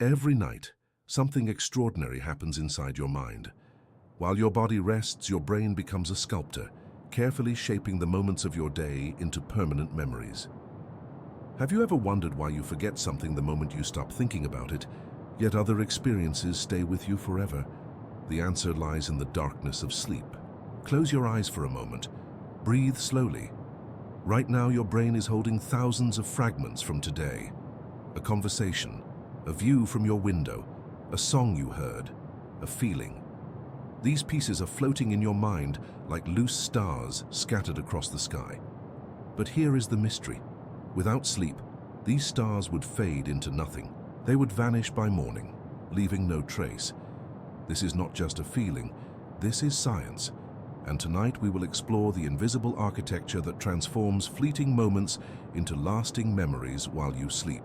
Every night, something extraordinary happens inside your mind. While your body rests, your brain becomes a sculptor, carefully shaping the moments of your day into permanent memories. Have you ever wondered why you forget something the moment you stop thinking about it, yet other experiences stay with you forever? The answer lies in the darkness of sleep. Close your eyes for a moment. Breathe slowly. Right now, your brain is holding thousands of fragments from today. A conversation, a view from your window, a song you heard, a feeling. These pieces are floating in your mind like loose stars scattered across the sky. But here is the mystery. Without sleep, these stars would fade into nothing. They would vanish by morning, leaving no trace. This is not just a feeling, this is science. And tonight we will explore the invisible architecture that transforms fleeting moments into lasting memories while you sleep.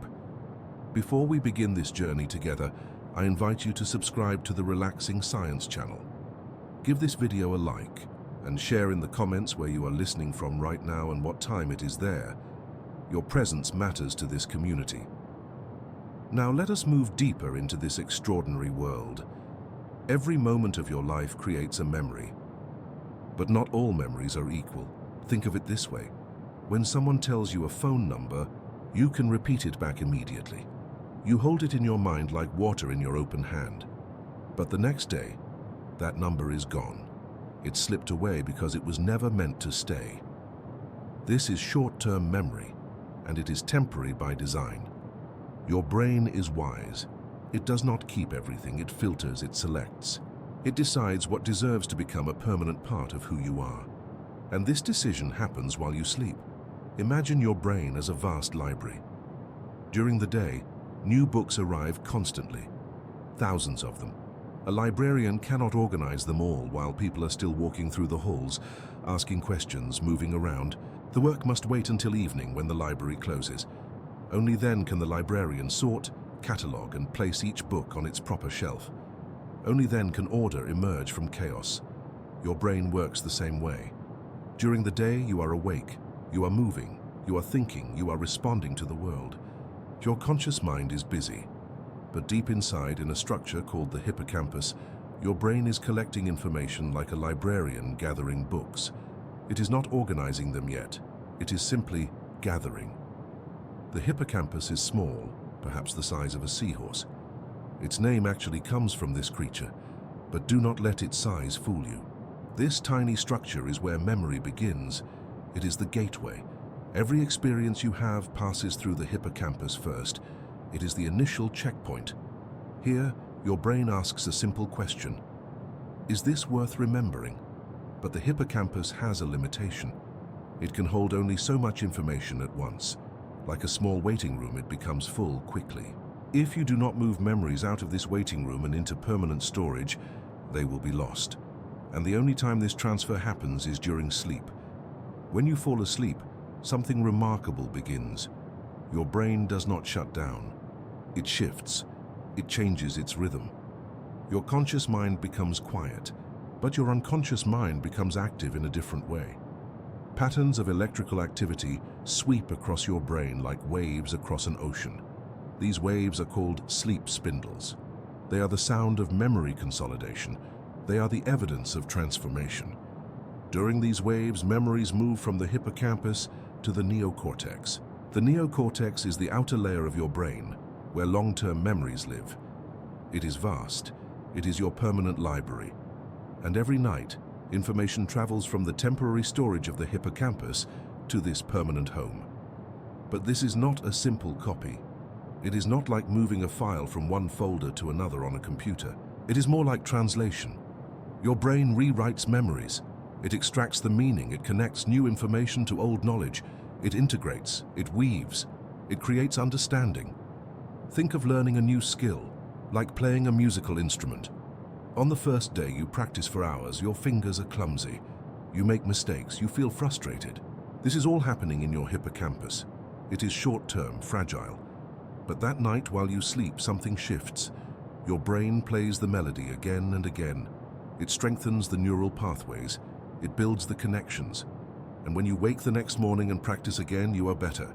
Before we begin this journey together, I invite you to subscribe to the Relaxing Science channel. Give this video a like and share in the comments where you are listening from right now and what time it is there. Your presence matters to this community. Now let us move deeper into this extraordinary world. Every moment of your life creates a memory. But not all memories are equal. Think of it this way. When someone tells you a phone number, you can repeat it back immediately. You hold it in your mind like water in your open hand. But the next day, that number is gone. It slipped away because it was never meant to stay. This is short-term memory, and it is temporary by design. Your brain is wise. It does not keep everything, it filters, it selects. It decides what deserves to become a permanent part of who you are. And this decision happens while you sleep. Imagine your brain as a vast library. During the day, new books arrive constantly, thousands of them. A librarian cannot organize them all while people are still walking through the halls, asking questions, moving around. The work must wait until evening when the library closes. Only then can the librarian sort, catalog, and place each book on its proper shelf. Only then can order emerge from chaos. Your brain works the same way. During the day, you are awake, you are moving, you are thinking, you are responding to the world. Your conscious mind is busy. But deep inside, in a structure called the hippocampus, your brain is collecting information like a librarian gathering books. It is not organizing them yet. It is simply gathering. The hippocampus is small, perhaps the size of a seahorse. Its name actually comes from this creature, but do not let its size fool you. This tiny structure is where memory begins. It is the gateway. Every experience you have passes through the hippocampus first. It is the initial checkpoint. Here, your brain asks a simple question. Is this worth remembering? But the hippocampus has a limitation. It can hold only so much information at once. Like a small waiting room, it becomes full quickly. If you do not move memories out of this waiting room and into permanent storage, they will be lost. And the only time this transfer happens is during sleep. When you fall asleep, something remarkable begins. Your brain does not shut down. It shifts. It changes its rhythm. Your conscious mind becomes quiet, but your unconscious mind becomes active in a different way. Patterns of electrical activity sweep across your brain like waves across an ocean. These waves are called sleep spindles. They are the sound of memory consolidation. They are the evidence of transformation. During these waves, memories move from the hippocampus to the neocortex. The neocortex is the outer layer of your brain, where long-term memories live. It is vast. It is your permanent library. And every night, information travels from the temporary storage of the hippocampus to this permanent home. But this is not a simple copy. It is not like moving a file from one folder to another on a computer. It is more like translation. Your brain rewrites memories. It extracts the meaning. It connects new information to old knowledge. It integrates. It weaves. It creates understanding. Think of learning a new skill, like playing a musical instrument. On the first day, you practice for hours. Your fingers are clumsy. You make mistakes. You feel frustrated. This is all happening in your hippocampus. It is short-term, fragile. But that night, while you sleep, something shifts. Your brain plays the melody again and again. It strengthens the neural pathways. It builds the connections. And when you wake the next morning and practice again, you are better.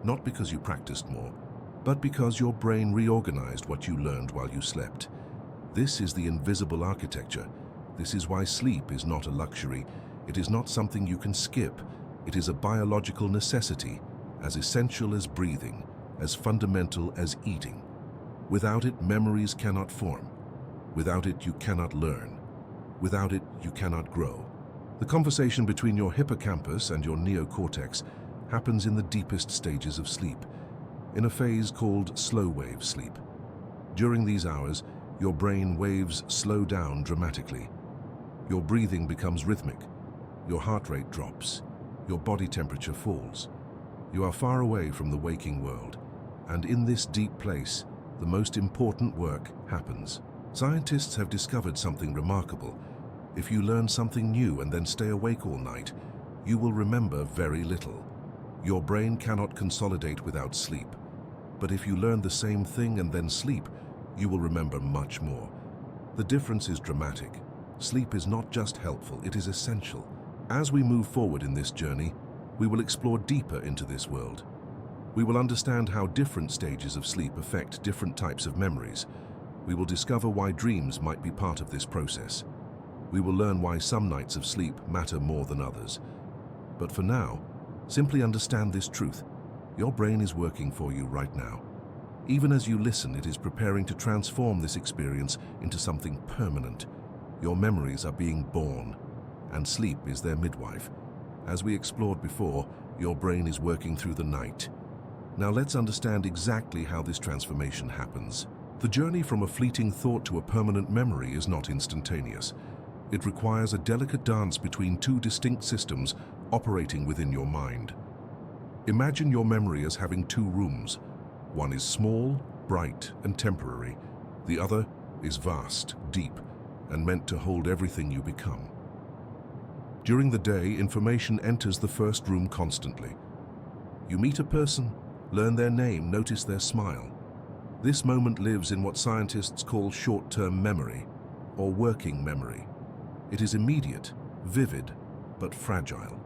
Not because you practiced more, but because your brain reorganized what you learned while you slept. This is the invisible architecture. This is why sleep is not a luxury. It is not something you can skip. It is a biological necessity, as essential as breathing, as fundamental as eating. Without it, memories cannot form. Without it, you cannot learn. Without it, you cannot grow. The conversation between your hippocampus and your neocortex happens in the deepest stages of sleep, in a phase called slow-wave sleep. During these hours, your brain waves slow down dramatically. Your breathing becomes rhythmic. Your heart rate drops. Your body temperature falls. You are far away from the waking world, and in this deep place, the most important work happens. Scientists have discovered something remarkable. If you learn something new and then stay awake all night, you will remember very little. Your brain cannot consolidate without sleep. But if you learn the same thing and then sleep, you will remember much more. The difference is dramatic. Sleep is not just helpful, it is essential. As we move forward in this journey, we will explore deeper into this world. We will understand how different stages of sleep affect different types of memories. We will discover why dreams might be part of this process. We will learn why some nights of sleep matter more than others. But for now, simply understand this truth. Your brain is working for you right now. Even as you listen, it is preparing to transform this experience into something permanent. Your memories are being born, and sleep is their midwife. As we explored before, your brain is working through the night. Now let's understand exactly how this transformation happens. The journey from a fleeting thought to a permanent memory is not instantaneous. It requires a delicate dance between two distinct systems operating within your mind. Imagine your memory as having two rooms. One is small, bright, and temporary. The other is vast, deep, and meant to hold everything you become. During the day, information enters the first room constantly. You meet a person, learn their name, notice their smile. This moment lives in what scientists call short-term memory, or working memory. It is immediate, vivid, but fragile.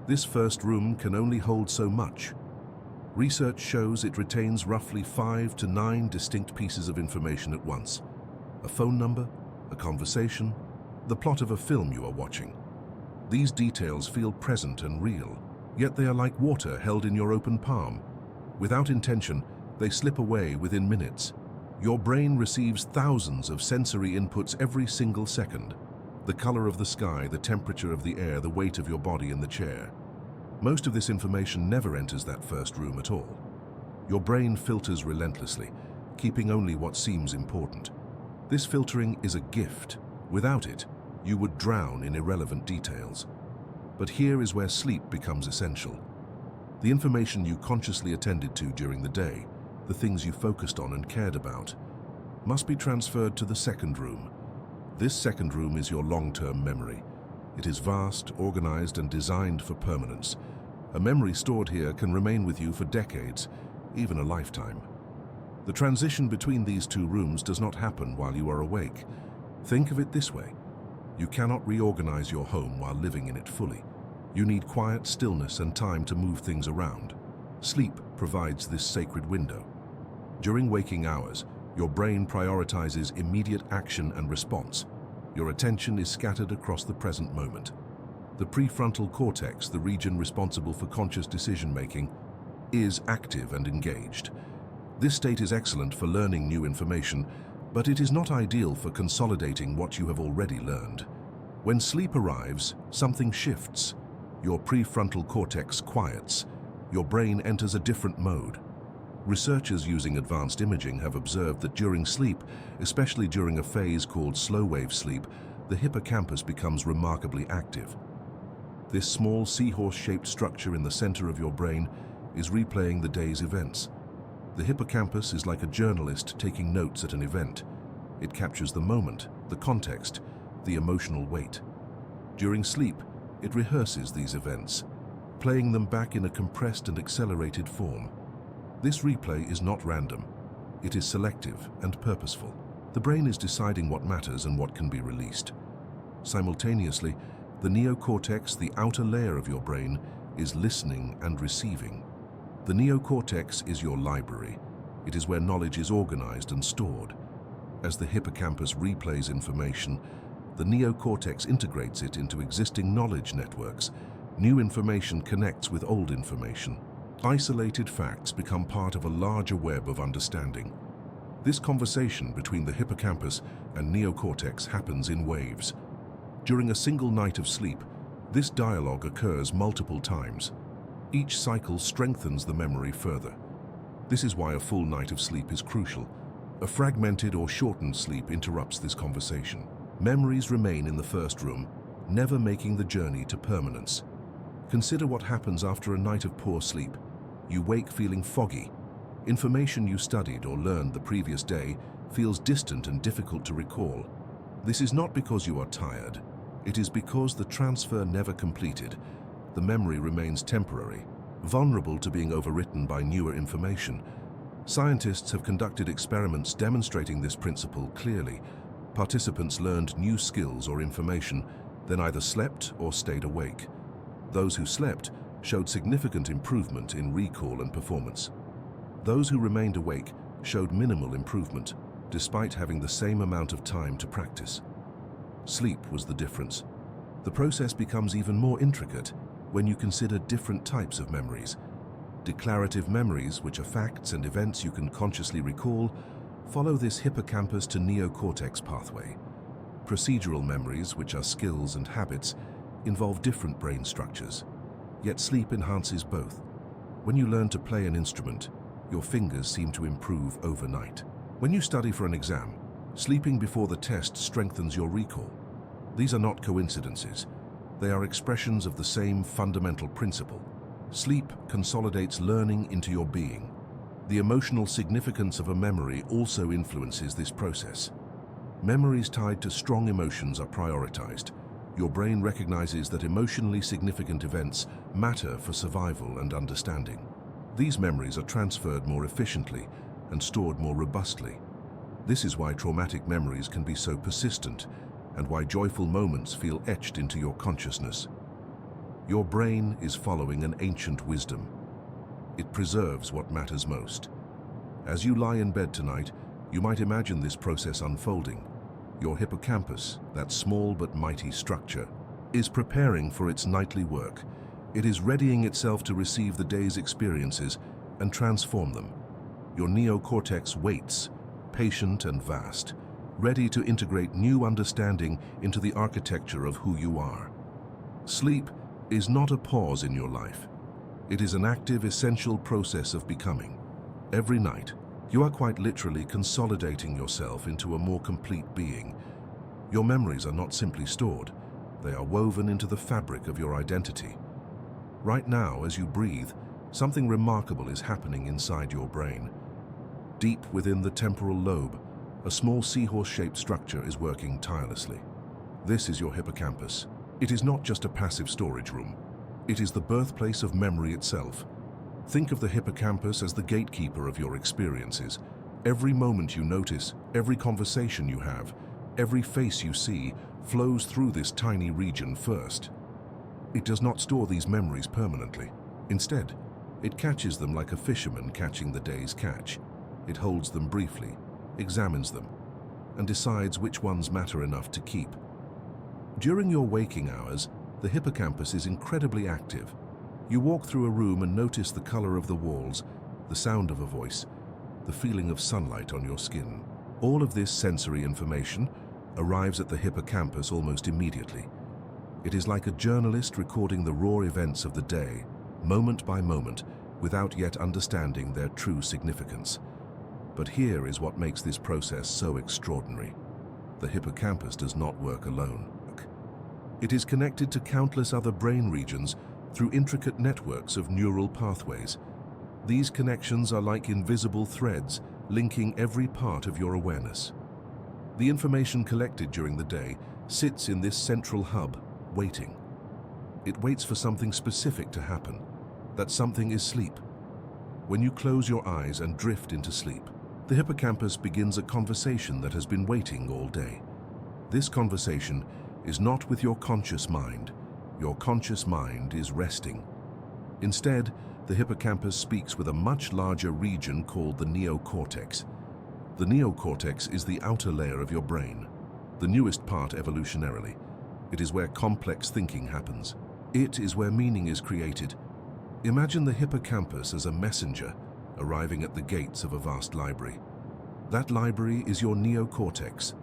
This first room can only hold so much. Research shows it retains roughly 5 to 9 distinct pieces of information at once. A phone number, a conversation, the plot of a film you are watching. These details feel present and real, yet they are like water held in your open palm. Without intention, they slip away within minutes. Your brain receives thousands of sensory inputs every single second. The color of the sky, the temperature of the air, the weight of your body in the chair. Most of this information never enters that first room at all. Your brain filters relentlessly, keeping only what seems important. This filtering is a gift. Without it, you would drown in irrelevant details. But here is where sleep becomes essential. The information you consciously attended to during the day, the things you focused on and cared about, must be transferred to the second room. This second room is your long-term memory. It is vast, organized, and designed for permanence. A memory stored here can remain with you for decades, even a lifetime. The transition between these two rooms does not happen while you are awake. Think of it this way. You cannot reorganize your home while living in it fully. You need quiet, stillness, and time to move things around. Sleep provides this sacred window. During waking hours, your brain prioritizes immediate action and response. Your attention is scattered across the present moment. The prefrontal cortex, the region responsible for conscious decision-making, is active and engaged. This state is excellent for learning new information, but it is not ideal for consolidating what you have already learned. When sleep arrives, something shifts. Your prefrontal cortex quiets. Your brain enters a different mode. Researchers using advanced imaging have observed that during sleep, especially during a phase called slow-wave sleep, the hippocampus becomes remarkably active. This small seahorse-shaped structure in the center of your brain is replaying the day's events. The hippocampus is like a journalist taking notes at an event. It captures the moment, the context, the emotional weight. During sleep, it rehearses these events, playing them back in a compressed and accelerated form. This replay is not random. It is selective and purposeful. The brain is deciding what matters and what can be released. Simultaneously, the neocortex, the outer layer of your brain, is listening and receiving. The neocortex is your library. It is where knowledge is organized and stored. As the hippocampus replays information, the neocortex integrates it into existing knowledge networks. New information connects with old information. Isolated facts become part of a larger web of understanding. This conversation between the hippocampus and neocortex happens in waves. During a single night of sleep, this dialogue occurs multiple times. Each cycle strengthens the memory further. This is why a full night of sleep is crucial. A fragmented or shortened sleep interrupts this conversation. Memories remain in the first room, never making the journey to permanence. Consider what happens after a night of poor sleep. You wake feeling foggy. Information you studied or learned the previous day feels distant and difficult to recall. This is not because you are tired. It is because the transfer never completed. The memory remains temporary, vulnerable to being overwritten by newer information. Scientists have conducted experiments demonstrating this principle clearly. Participants learned new skills or information, then either slept or stayed awake. Those who slept showed significant improvement in recall and performance. Those who remained awake showed minimal improvement, despite having the same amount of time to practice. Sleep was the difference. The process becomes even more intricate when you consider different types of memories. Declarative memories, which are facts and events you can consciously recall, follow this hippocampus to neocortex pathway. Procedural memories, which are skills and habits, involve different brain structures. Yet sleep enhances both. When you learn to play an instrument, your fingers seem to improve overnight. When you study for an exam, sleeping before the test strengthens your recall. These are not coincidences. They are expressions of the same fundamental principle. Sleep consolidates learning into your being. The emotional significance of a memory also influences this process. Memories tied to strong emotions are prioritized. Your brain recognizes that emotionally significant events matter for survival and understanding. These memories are transferred more efficiently and stored more robustly. This is why traumatic memories can be so persistent and why joyful moments feel etched into your consciousness. Your brain is following an ancient wisdom. It preserves what matters most. As you lie in bed tonight, you might imagine this process unfolding. Your hippocampus, that small but mighty structure, is preparing for its nightly work. It is readying itself to receive the day's experiences and transform them. Your neocortex waits, patient and vast, ready to integrate new understanding into the architecture of who you are. Sleep is not a pause in your life. It is an active, essential process of becoming. Every night, you are quite literally consolidating yourself into a more complete being. Your memories are not simply stored, they are woven into the fabric of your identity. Right now, as you breathe, something remarkable is happening inside your brain. Deep within the temporal lobe, a small seahorse-shaped structure is working tirelessly. This is your hippocampus. It is not just a passive storage room. It is the birthplace of memory itself. Think of the hippocampus as the gatekeeper of your experiences. Every moment you notice, every conversation you have, every face you see flows through this tiny region first. It does not store these memories permanently. Instead, it catches them like a fisherman catching the day's catch. It holds them briefly, examines them, and decides which ones matter enough to keep. During your waking hours, the hippocampus is incredibly active. You walk through a room and notice the color of the walls, the sound of a voice, the feeling of sunlight on your skin. All of this sensory information arrives at the hippocampus almost immediately. It is like a journalist recording the raw events of the day, moment by moment, without yet understanding their true significance. But here is what makes this process so extraordinary. The hippocampus does not work alone. It is connected to countless other brain regions through intricate networks of neural pathways. These connections are like invisible threads linking every part of your awareness. The information collected during the day sits in this central hub, waiting. It waits for something specific to happen. That something is sleep. When you close your eyes and drift into sleep, the hippocampus begins a conversation that has been waiting all day. This conversation is not with your conscious mind. Your conscious mind is resting. Instead, the hippocampus speaks with a much larger region called the neocortex. The neocortex is the outer layer of your brain, the newest part evolutionarily. It is where complex thinking happens. It is where meaning is created. Imagine the hippocampus as a messenger arriving at the gates of a vast library. That library is your neocortex.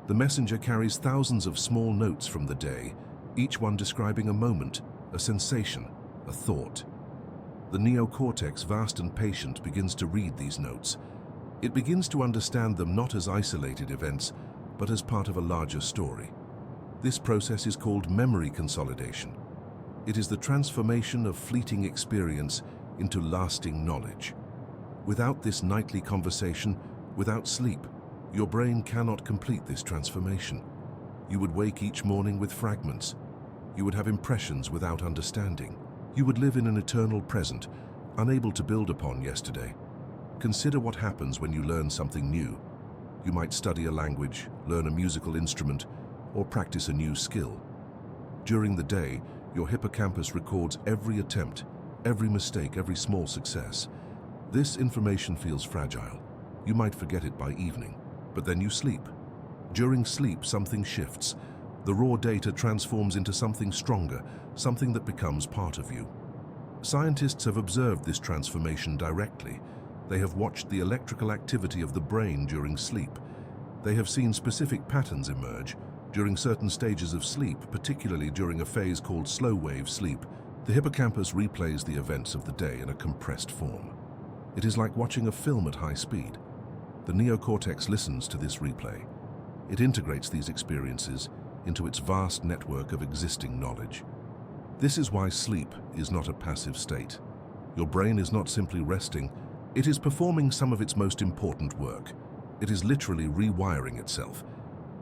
The messenger carries thousands of small notes from the day, each one describing a moment, a sensation, a thought. The neocortex, vast and patient, begins to read these notes. It begins to understand them not as isolated events, but as part of a larger story. This process is called memory consolidation. It is the transformation of fleeting experience into lasting knowledge. Without this nightly conversation, without sleep, your brain cannot complete this transformation. You would wake each morning with fragments. You would have impressions without understanding. You would live in an eternal present, unable to build upon yesterday. Consider what happens when you learn something new. You might study a language, learn a musical instrument, or practice a new skill. During the day, your hippocampus records every attempt, every mistake, every small success. This information feels fragile. You might forget it by evening, but then you sleep. During sleep, something shifts. The raw data transforms into something stronger, something that becomes part of you. Scientists have observed this transformation directly. They have watched the electrical activity of the brain during sleep. They have seen specific patterns emerge. During certain stages of sleep, particularly during a phase called slow-wave sleep, the hippocampus replays the events of the day in a compressed form. It is like watching a film at high speed. The neocortex listens to this replay. It integrates these experiences into its vast network of existing knowledge. This is why sleep is not a passive state. Your brain is not simply resting, it is performing some of its most important work. It is literally rewiring itself.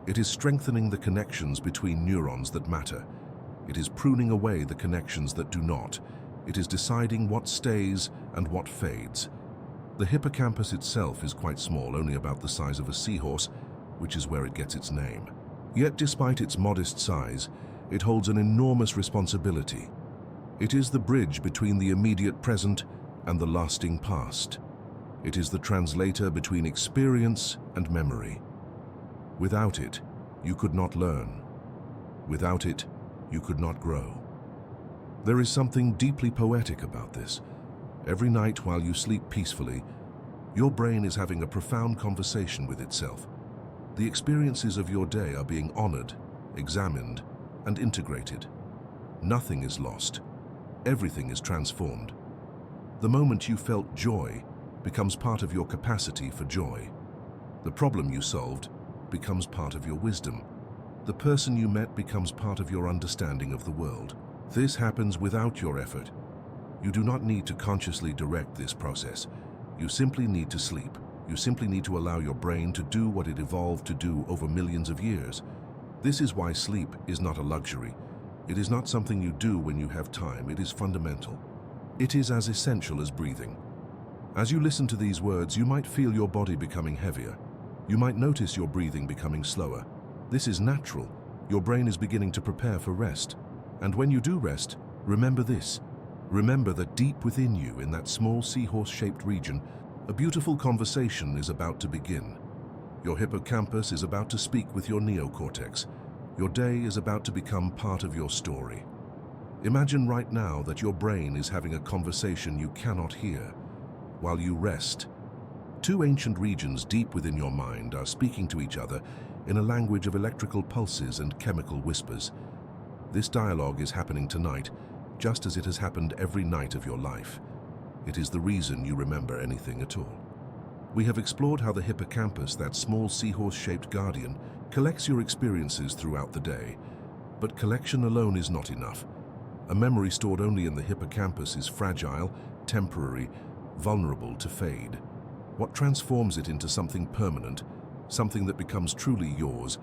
It is strengthening the connections between neurons that matter. It is pruning away the connections that do not. It is deciding what stays and what fades. The hippocampus itself is quite small, only about the size of a seahorse, which is where it gets its name. Yet despite its modest size, it holds an enormous responsibility. It is the bridge between the immediate present and the lasting past. It is the translator between experience and memory. Without it, you could not learn. Without it, you could not grow. There is something deeply poetic about this. Every night while you sleep peacefully, your brain is having a profound conversation with itself. The experiences of your day are being honored, examined, and integrated. Nothing is lost. Everything is transformed. The moment you felt joy becomes part of your capacity for joy. The problem you solved becomes part of your wisdom. The person you met becomes part of your understanding of the world. This happens without your effort. You do not need to consciously direct this process. You simply need to sleep. You simply need to allow your brain to do what it evolved to do over millions of years. This is why sleep is not a luxury. It is not something you do when you have time. It is fundamental. It is as essential as breathing. As you listen to these words, you might feel your body becoming heavier. You might notice your breathing becoming slower. This is natural. Your brain is beginning to prepare for rest. And when you do rest, remember this. Remember that deep within you, in that small seahorse-shaped region, a beautiful conversation is about to begin. Your hippocampus is about to speak with your neocortex. Your day is about to become part of your story. Imagine right now that your brain is having a conversation you cannot hear. While you rest, two ancient regions deep within your mind are speaking to each other in a language of electrical pulses and chemical whispers. This dialogue is happening tonight, just as it has happened every night of your life. It is the reason you remember anything at all. We have explored how the hippocampus, that small seahorse-shaped guardian, collects your experiences throughout the day. But collection alone is not enough. A memory stored only in the hippocampus is fragile, temporary, vulnerable to fade. What transforms it into something permanent, something that becomes truly yours,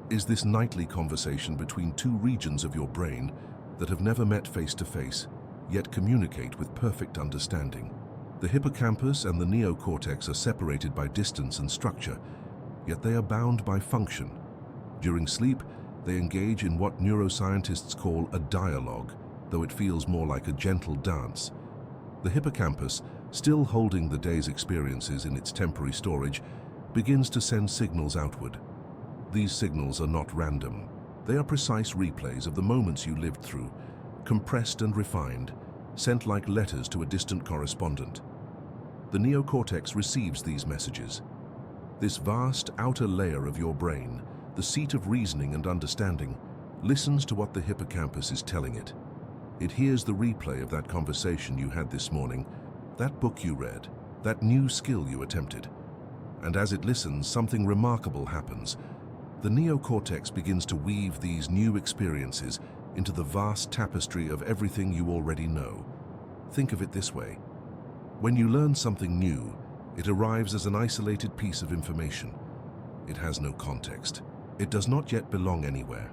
is this nightly conversation between two regions of your brain that have never met face to face, yet communicate with perfect understanding. The hippocampus and the neocortex are separated by distance and structure, yet they are bound by function. During sleep, they engage in what neuroscientists call a dialogue, though it feels more like a gentle dance. The hippocampus, still holding the day's experiences in its temporary storage, begins to send signals outward. These signals are not random. They are precise replays of the moments you lived through, compressed and refined, sent like letters to a distant correspondent. The neocortex receives these messages. This vast outer layer of your brain, the seat of reasoning and understanding, listens to what the hippocampus is telling it. It hears the replay of that conversation you had this morning, that book you read, that new skill you attempted. And as it listens, something remarkable happens. The neocortex begins to weave these new experiences into the vast tapestry of everything you already know. Think of it this way. When you learn something new, it arrives as an isolated piece of information. It has no context. It does not yet belong anywhere.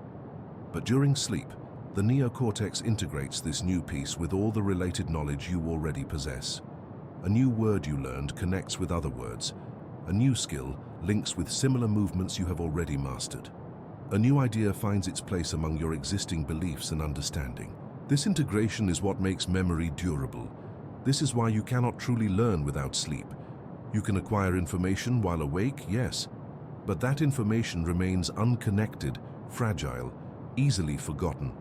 But during sleep, the neocortex integrates this new piece with all the related knowledge you already possess. A new word you learned connects with other words. A new skill links with similar movements you have already mastered. A new idea finds its place among your existing beliefs and understanding. This integration is what makes memory durable. This is why you cannot truly learn without sleep. You can acquire information while awake, yes, but that information remains unconnected, fragile, easily forgotten.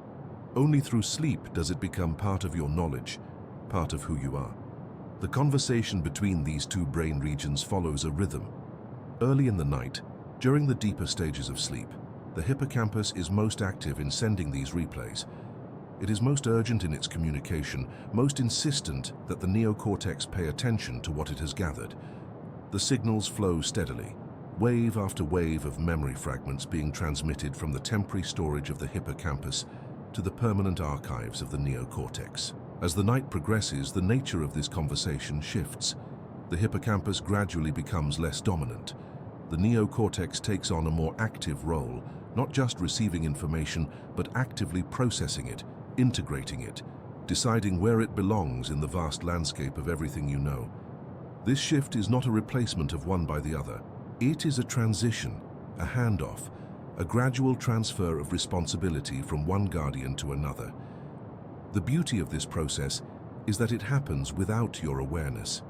Only through sleep does it become part of your knowledge, part of who you are. The conversation between these two brain regions follows a rhythm. Early in the night, during the deeper stages of sleep, the hippocampus is most active in sending these replays. It is most urgent in its communication, most insistent that the neocortex pay attention to what it has gathered. The signals flow steadily, wave after wave of memory fragments being transmitted from the temporary storage of the hippocampus to the permanent archives of the neocortex. As the night progresses, the nature of this conversation shifts. The hippocampus gradually becomes less dominant. The neocortex takes on a more active role, not just receiving information, but actively processing it, integrating it, deciding where it belongs in the vast landscape of everything you know. This shift is not a replacement of one by the other. It is a transition, a handoff, a gradual transfer of responsibility from one guardian to another. The beauty of this process is that it happens without your awareness.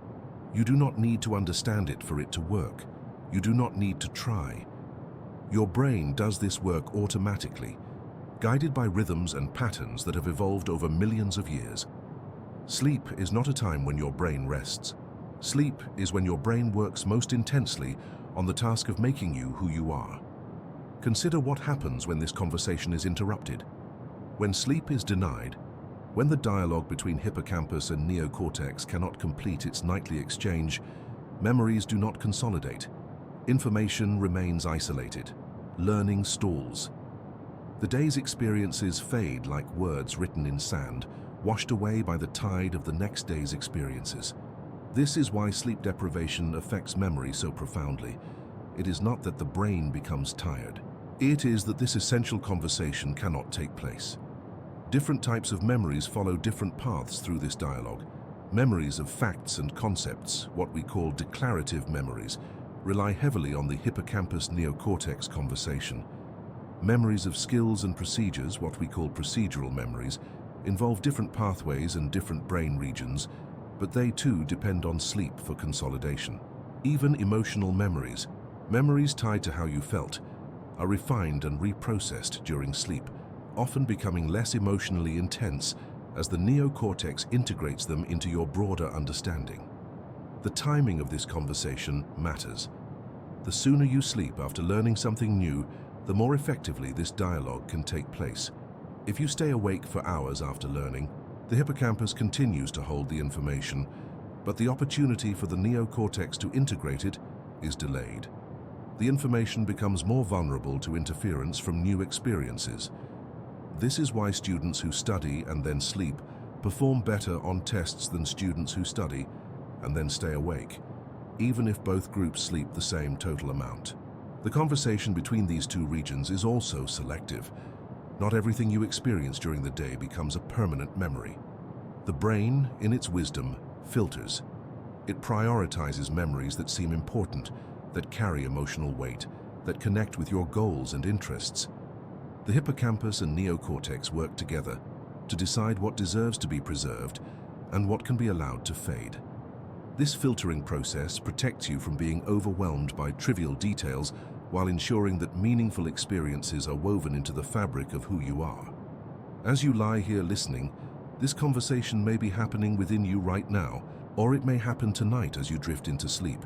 You do not need to understand it for it to work. You do not need to try. Your brain does this work automatically, guided by rhythms and patterns that have evolved over millions of years. Sleep is not a time when your brain rests. Sleep is when your brain works most intensely on the task of making you who you are. Consider what happens when this conversation is interrupted. When sleep is denied, when the dialogue between hippocampus and neocortex cannot complete its nightly exchange, memories do not consolidate. Information remains isolated. Learning stalls. The day's experiences fade like words written in sand, washed away by the tide of the next day's experiences. This is why sleep deprivation affects memory so profoundly. It is not that the brain becomes tired. It is that this essential conversation cannot take place. Different types of memories follow different paths through this dialogue. Memories of facts and concepts, what we call declarative memories, rely heavily on the hippocampus neocortex conversation. Memories of skills and procedures, what we call procedural memories, involve different pathways and different brain regions, but they too depend on sleep for consolidation. Even emotional memories, memories tied to how you felt, are refined and reprocessed during sleep, often becoming less emotionally intense as the neocortex integrates them into your broader understanding. The timing of this conversation matters. The sooner you sleep after learning something new, the more effectively this dialogue can take place. If you stay awake for hours after learning, the hippocampus continues to hold the information, but the opportunity for the neocortex to integrate it is delayed. The information becomes more vulnerable to interference from new experiences. This is why students who study and then sleep perform better on tests than students who study and then stay awake, even if both groups sleep the same total amount. The conversation between these two regions is also selective. Not everything you experience during the day becomes a permanent memory. The brain, in its wisdom, filters. It prioritizes memories that seem important, that carry emotional weight, that connect with your goals and interests. The hippocampus and neocortex work together to decide what deserves to be preserved and what can be allowed to fade. This filtering process protects you from being overwhelmed by trivial details while ensuring that meaningful experiences are woven into the fabric of who you are. As you lie here listening, this conversation may be happening within you right now, or it may happen tonight as you drift into sleep.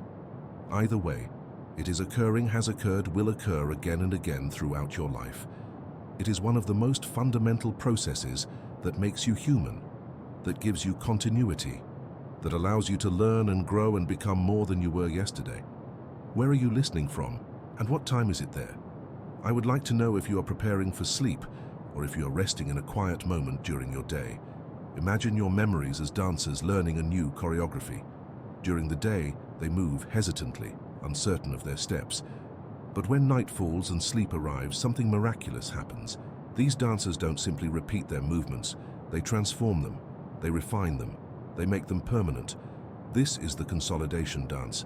Either way, it is occurring, has occurred, will occur again and again throughout your life. It is one of the most fundamental processes that makes you human, that gives you continuity, that allows you to learn and grow and become more than you were yesterday. Where are you listening from, and what time is it there? I would like to know if you are preparing for sleep or if you are resting in a quiet moment during your day. Imagine your memories as dancers learning a new choreography. During the day, they move hesitantly, uncertain of their steps. But when night falls and sleep arrives, something miraculous happens. These dancers don't simply repeat their movements, they transform them, they refine them, they make them permanent. This is the consolidation dance,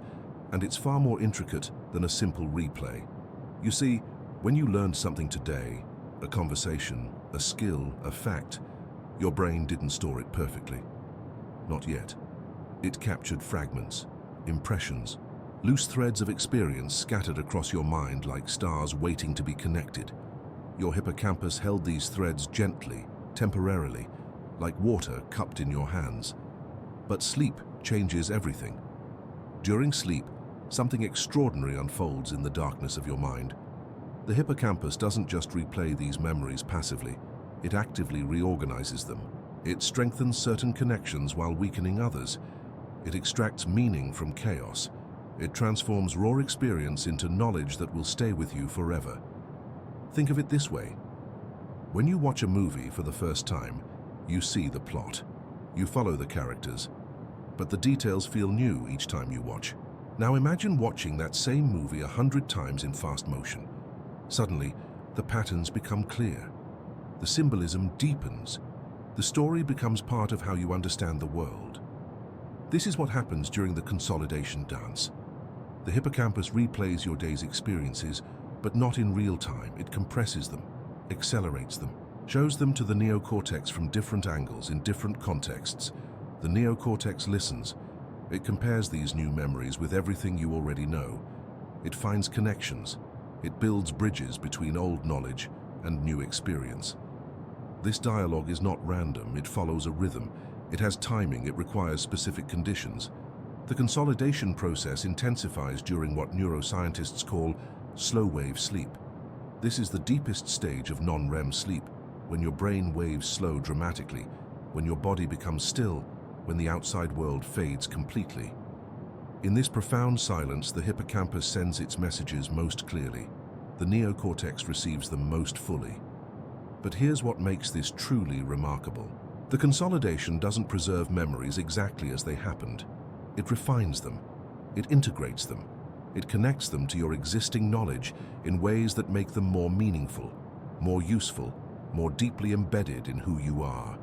and it's far more intricate than a simple replay. You see, when you learned something today, a conversation, a skill, a fact, your brain didn't store it perfectly. Not yet. It captured fragments, impressions, loose threads of experience scattered across your mind like stars waiting to be connected. Your hippocampus held these threads gently, temporarily, like water cupped in your hands. But sleep changes everything. During sleep, something extraordinary unfolds in the darkness of your mind. The hippocampus doesn't just replay these memories passively, it actively reorganizes them. It strengthens certain connections while weakening others. It extracts meaning from chaos. It transforms raw experience into knowledge that will stay with you forever. Think of it this way. When you watch a movie for the first time, you see the plot. You follow the characters. But the details feel new each time you watch. Now imagine watching that same movie 100 times in fast motion. Suddenly, the patterns become clear. The symbolism deepens. The story becomes part of how you understand the world. This is what happens during the consolidation dance. The hippocampus replays your day's experiences, but not in real time. It compresses them, accelerates them, shows them to the neocortex from different angles in different contexts. The neocortex listens. It compares these new memories with everything you already know. It finds connections. It builds bridges between old knowledge and new experience. This dialogue is not random, it follows a rhythm. It has timing, it requires specific conditions. The consolidation process intensifies during what neuroscientists call slow-wave sleep. This is the deepest stage of non-REM sleep, when your brain waves slow dramatically, when your body becomes still, when the outside world fades completely. In this profound silence, the hippocampus sends its messages most clearly. The neocortex receives them most fully. But here's what makes this truly remarkable. The consolidation doesn't preserve memories exactly as they happened. It refines them. It integrates them. It connects them to your existing knowledge in ways that make them more meaningful, more useful, more deeply embedded in who you are.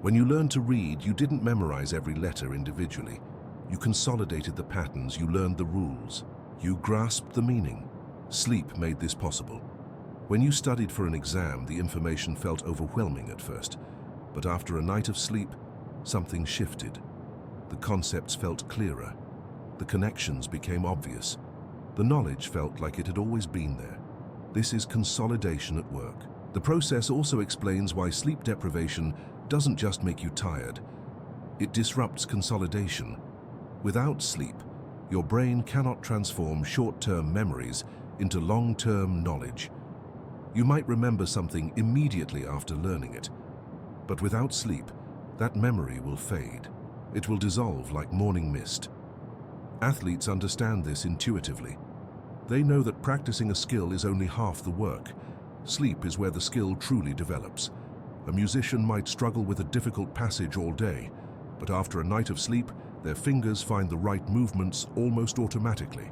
When you learned to read, you didn't memorize every letter individually. You consolidated the patterns, you learned the rules. You grasped the meaning. Sleep made this possible. When you studied for an exam, the information felt overwhelming at first, but after a night of sleep, something shifted. The concepts felt clearer. The connections became obvious. The knowledge felt like it had always been there. This is consolidation at work. The process also explains why sleep deprivation doesn't just make you tired. It disrupts consolidation. Without sleep, your brain cannot transform short-term memories into long-term knowledge. You might remember something immediately after learning it, but without sleep, that memory will fade. It will dissolve like morning mist. Athletes understand this intuitively. They know that practicing a skill is only half the work. Sleep is where the skill truly develops. A musician might struggle with a difficult passage all day, but after a night of sleep, their fingers find the right movements almost automatically.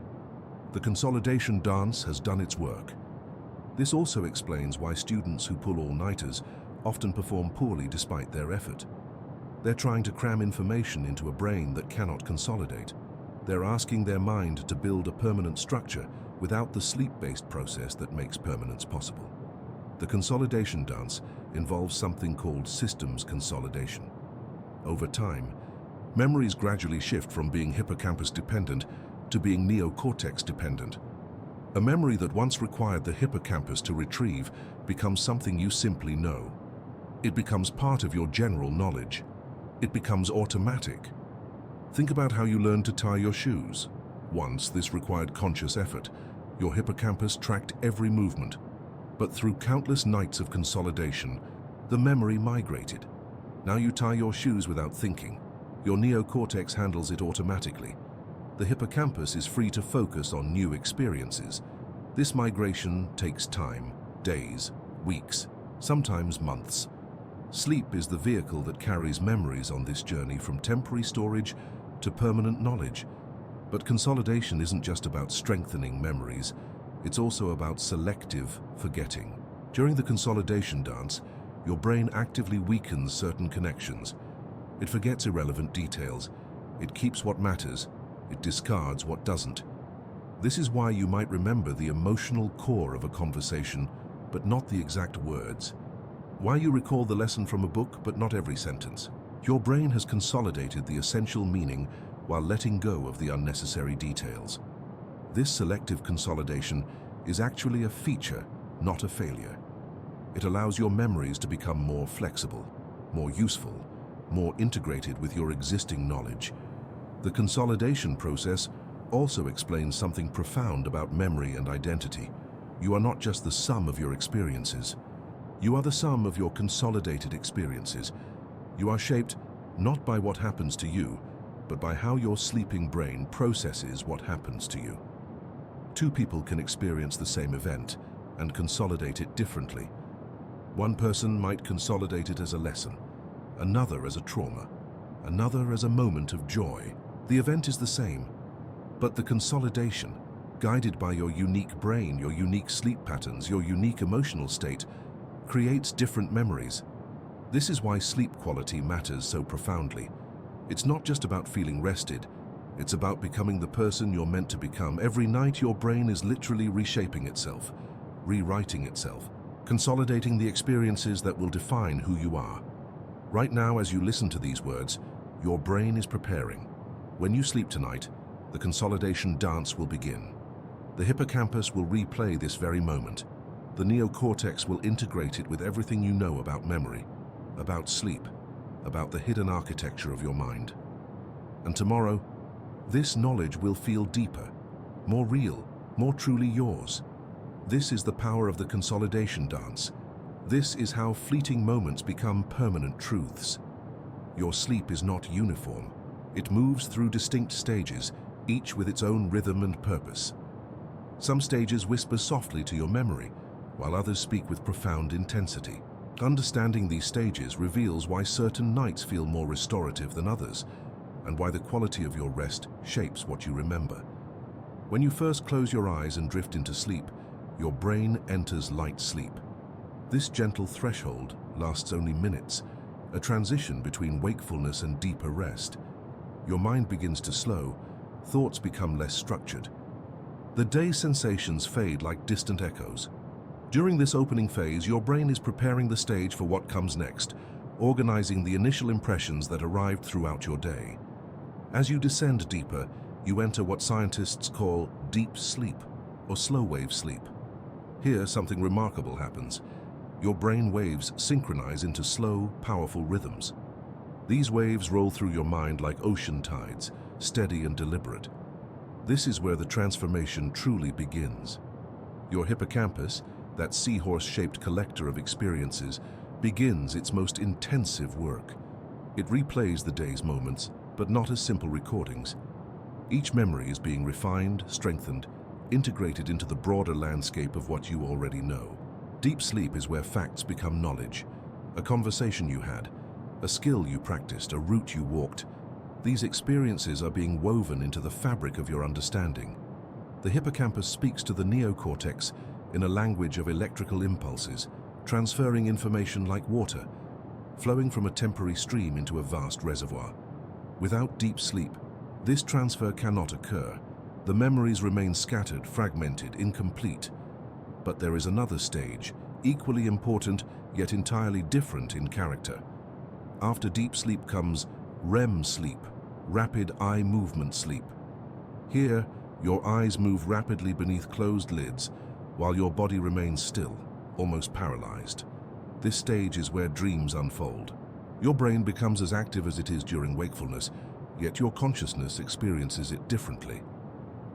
The consolidation dance has done its work. This also explains why students who pull all-nighters often perform poorly despite their effort. They're trying to cram information into a brain that cannot consolidate. They're asking their mind to build a permanent structure without the sleep-based process that makes permanence possible. The consolidation dance involves something called systems consolidation. over time, memories gradually shift from being hippocampus dependent to being neocortex dependent. A memory that once required the hippocampus to retrieve becomes something you simply know. It becomes part of your general knowledge. It becomes automatic. Think about how you learned to tie your shoes. Once, this required conscious effort. Your hippocampus tracked every movement. But through countless nights of consolidation, the memory migrated. Now you tie your shoes without thinking. Your neocortex handles it automatically. The hippocampus is free to focus on new experiences. This migration takes time, days, weeks, sometimes months. Sleep is the vehicle that carries memories on this journey from temporary storage to permanent knowledge. But consolidation isn't just about strengthening memories, it's also about selective forgetting. During the consolidation dance, your brain actively weakens certain connections. It forgets irrelevant details. It keeps what matters. It discards what doesn't. This is why you might remember the emotional core of a conversation, but not the exact words. Why you recall the lesson from a book, but not every sentence. Your brain has consolidated the essential meaning while letting go of the unnecessary details. This selective consolidation is actually a feature, not a failure. It allows your memories to become more flexible, more useful, more integrated with your existing knowledge. The consolidation process also explains something profound about memory and identity. You are not just the sum of your experiences. You are the sum of your consolidated experiences. You are shaped not by what happens to you, but by how your sleeping brain processes what happens to you. Two people can experience the same event and consolidate it differently. One person might consolidate it as a lesson, another as a trauma, another as a moment of joy. The event is the same, but the consolidation, guided by your unique brain, your unique sleep patterns, your unique emotional state, creates different memories. This is why sleep quality matters so profoundly. It's not just about feeling rested, it's about becoming the person you're meant to become. Every night your brain is literally reshaping itself, rewriting itself, consolidating the experiences that will define who you are. Right now, as you listen to these words, your brain is preparing. When you sleep tonight, the consolidation dance will begin. The hippocampus will replay this very moment. The neocortex will integrate it with everything you know about memory, about sleep, about the hidden architecture of your mind. And tomorrow, this knowledge will feel deeper, more real, more truly yours. This is the power of the consolidation dance. This is how fleeting moments become permanent truths. Your sleep is not uniform. It moves through distinct stages, each with its own rhythm and purpose. Some stages whisper softly to your memory, while others speak with profound intensity. Understanding these stages reveals why certain nights feel more restorative than others, and why the quality of your rest shapes what you remember. When you first close your eyes and drift into sleep, your brain enters light sleep. This gentle threshold lasts only minutes, a transition between wakefulness and deeper rest. Your mind begins to slow, thoughts become less structured. The day's sensations fade like distant echoes. During this opening phase, your brain is preparing the stage for what comes next, organizing the initial impressions that arrived throughout your day. As you descend deeper, you enter what scientists call deep sleep or slow-wave sleep. Here, something remarkable happens. Your brain waves synchronize into slow, powerful rhythms. These waves roll through your mind like ocean tides, steady and deliberate. This is where the transformation truly begins. Your hippocampus, that seahorse-shaped collector of experiences, begins its most intensive work. It replays the day's moments, but not as simple recordings. Each memory is being refined, strengthened, integrated into the broader landscape of what you already know. Deep sleep is where facts become knowledge. A conversation you had, a skill you practiced, a route you walked. These experiences are being woven into the fabric of your understanding. The hippocampus speaks to the neocortex in a language of electrical impulses, transferring information like water, flowing from a temporary stream into a vast reservoir. Without deep sleep, this transfer cannot occur. The memories remain scattered, fragmented, incomplete. But there is another stage, equally important yet entirely different in character. After deep sleep comes REM sleep, rapid eye movement sleep. Here, your eyes move rapidly beneath closed lids while your body remains still, almost paralyzed. This stage is where dreams unfold. Your brain becomes as active as it is during wakefulness, yet your consciousness experiences it differently.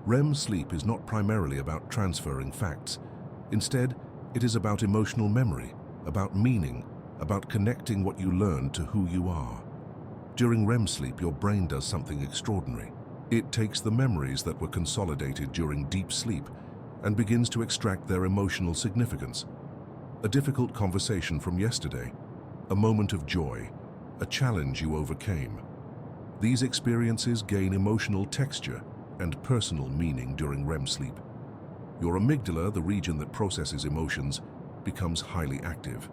REM sleep is not primarily about transferring facts. Instead, it is about emotional memory, about meaning, about connecting what you learned to who you are. During REM sleep, your brain does something extraordinary. It takes the memories that were consolidated during deep sleep and begins to extract their emotional significance. A difficult conversation from yesterday, a moment of joy, a challenge you overcame. These experiences gain emotional texture and personal meaning during REM sleep. Your amygdala, the region that processes emotions, becomes highly active.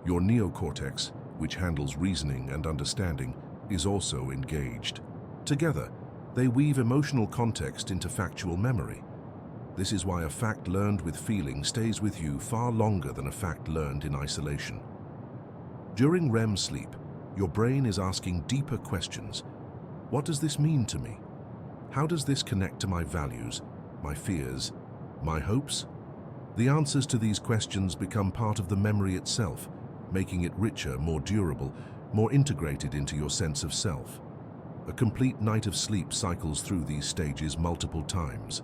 Your neocortex, which handles reasoning and understanding, is also engaged. Together, they weave emotional context into factual memory. This is why a fact learned with feeling stays with you far longer than a fact learned in isolation. During REM sleep, your brain is asking deeper questions. What does this mean to me? How does this connect to my values, my fears, my hopes? The answers to these questions become part of the memory itself, making it richer, more durable, more integrated into your sense of self. A complete night of sleep cycles through these stages multiple times.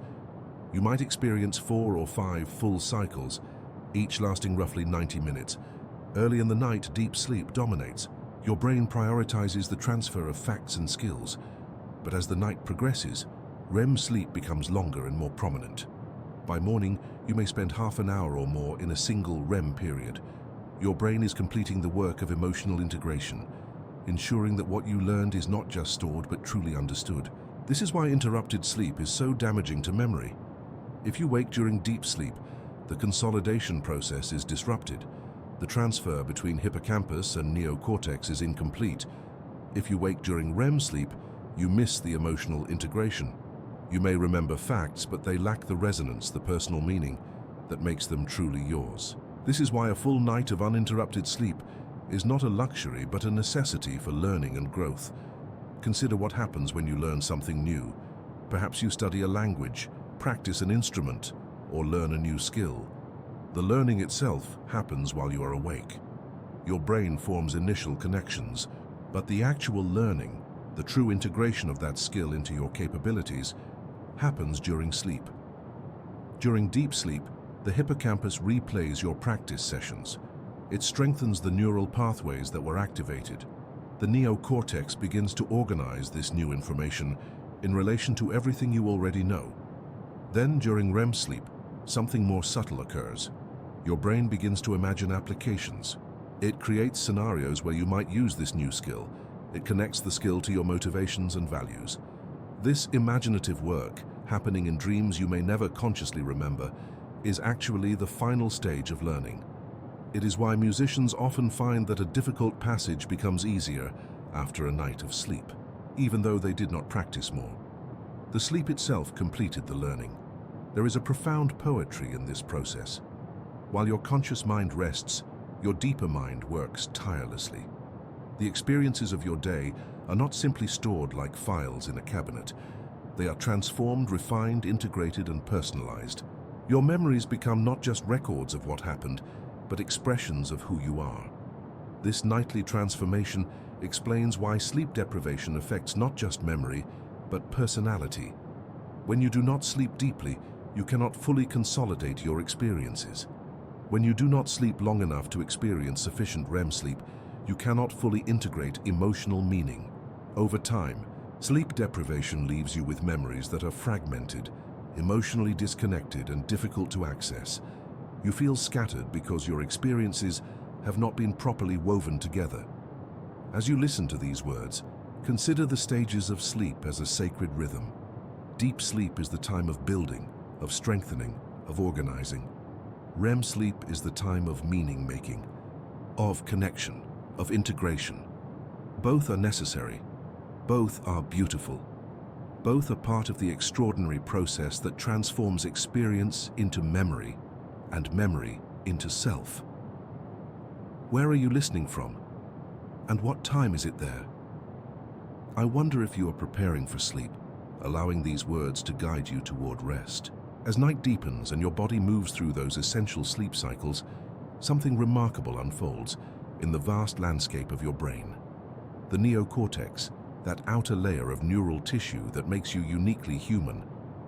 You might experience 4 or 5 full cycles, each lasting roughly 90 minutes. Early in the night, deep sleep dominates. Your brain prioritizes the transfer of facts and skills. But as the night progresses, REM sleep becomes longer and more prominent. By morning, you may spend half an hour or more in a single REM period. Your brain is completing the work of emotional integration, ensuring that what you learned is not just stored but truly understood. This is why interrupted sleep is so damaging to memory. If you wake during deep sleep, the consolidation process is disrupted. The transfer between hippocampus and neocortex is incomplete. If you wake during REM sleep, you miss the emotional integration. You may remember facts, but they lack the resonance, the personal meaning that makes them truly yours. This is why a full night of uninterrupted sleep is not a luxury, but a necessity for learning and growth. Consider what happens when you learn something new. Perhaps you study a language, practice an instrument, or learn a new skill. The learning itself happens while you are awake. Your brain forms initial connections, but the actual learning, the true integration of that skill into your capabilities, happens during sleep. During deep sleep, the hippocampus replays your practice sessions. It strengthens the neural pathways that were activated. The neocortex begins to organize this new information in relation to everything you already know. Then, during REM sleep, something more subtle occurs. Your brain begins to imagine applications. It creates scenarios where you might use this new skill. It connects the skill to your motivations and values. This imaginative work, happening in dreams you may never consciously remember, is actually the final stage of learning. It is why musicians often find that a difficult passage becomes easier after a night of sleep, even though they did not practice more. The sleep itself completed the learning. There is a profound poetry in this process. While your conscious mind rests, your deeper mind works tirelessly. The experiences of your day are not simply stored like files in a cabinet. They are transformed, refined, integrated, and personalized. Your memories become not just records of what happened, but expressions of who you are. This nightly transformation explains why sleep deprivation affects not just memory, but personality. When you do not sleep deeply, you cannot fully consolidate your experiences. When you do not sleep long enough to experience sufficient REM sleep, you cannot fully integrate emotional meaning. Over time, sleep deprivation leaves you with memories that are fragmented, emotionally disconnected, and difficult to access. You feel scattered because your experiences have not been properly woven together. As you listen to these words, consider the stages of sleep as a sacred rhythm. Deep sleep is the time of building, of strengthening, of organizing. REM sleep is the time of meaning-making, of connection, of integration. Both are necessary. Both are beautiful. Both are part of the extraordinary process that transforms experience into memory and memory into self. Where are you listening from? And what time is it there? I wonder if you are preparing for sleep, allowing these words to guide you toward rest. As night deepens and your body moves through those essential sleep cycles, something remarkable unfolds in the vast landscape of your brain. The neocortex, that outer layer of neural tissue that makes you uniquely human,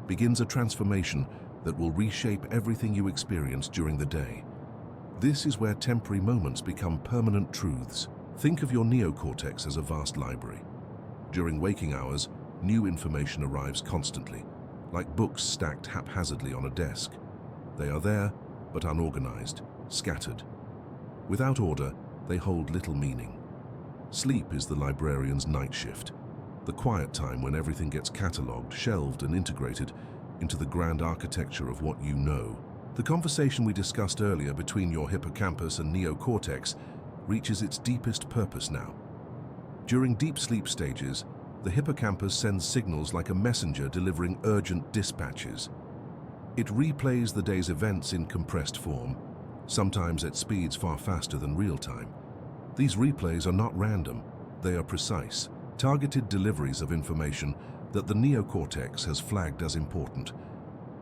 begins a transformation that will reshape everything you experience during the day. This is where temporary moments become permanent truths. Think of your neocortex as a vast library. During waking hours, new information arrives constantly, like books stacked haphazardly on a desk. They are there, but unorganized, scattered. Without order, they hold little meaning. Sleep is the librarian's night shift, the quiet time when everything gets catalogued, shelved, and integrated into the grand architecture of what you know. The conversation we discussed earlier between your hippocampus and neocortex reaches its deepest purpose now. During deep sleep stages, the hippocampus sends signals like a messenger delivering urgent dispatches. It replays the day's events in compressed form, sometimes at speeds far faster than real time. These replays are not random, they are precise, targeted deliveries of information that the neocortex has flagged as important.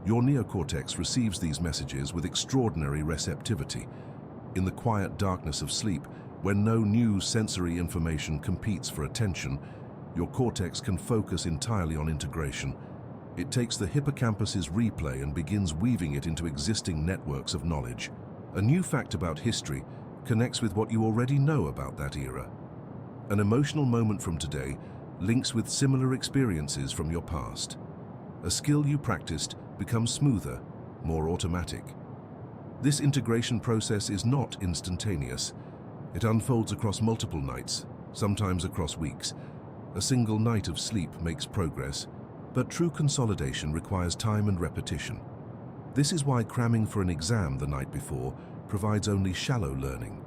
Your neocortex receives these messages with extraordinary receptivity. In the quiet darkness of sleep, when no new sensory information competes for attention, your cortex can focus entirely on integration. It takes the hippocampus's replay and begins weaving it into existing networks of knowledge. A new fact about history connects with what you already know about that era. An emotional moment from today links with similar experiences from your past. A skill you practiced becomes smoother, more automatic. This integration process is not instantaneous. It unfolds across multiple nights, sometimes across weeks. A single night of sleep makes progress, but true consolidation requires time and repetition. This is why cramming for an exam the night before provides only shallow learning.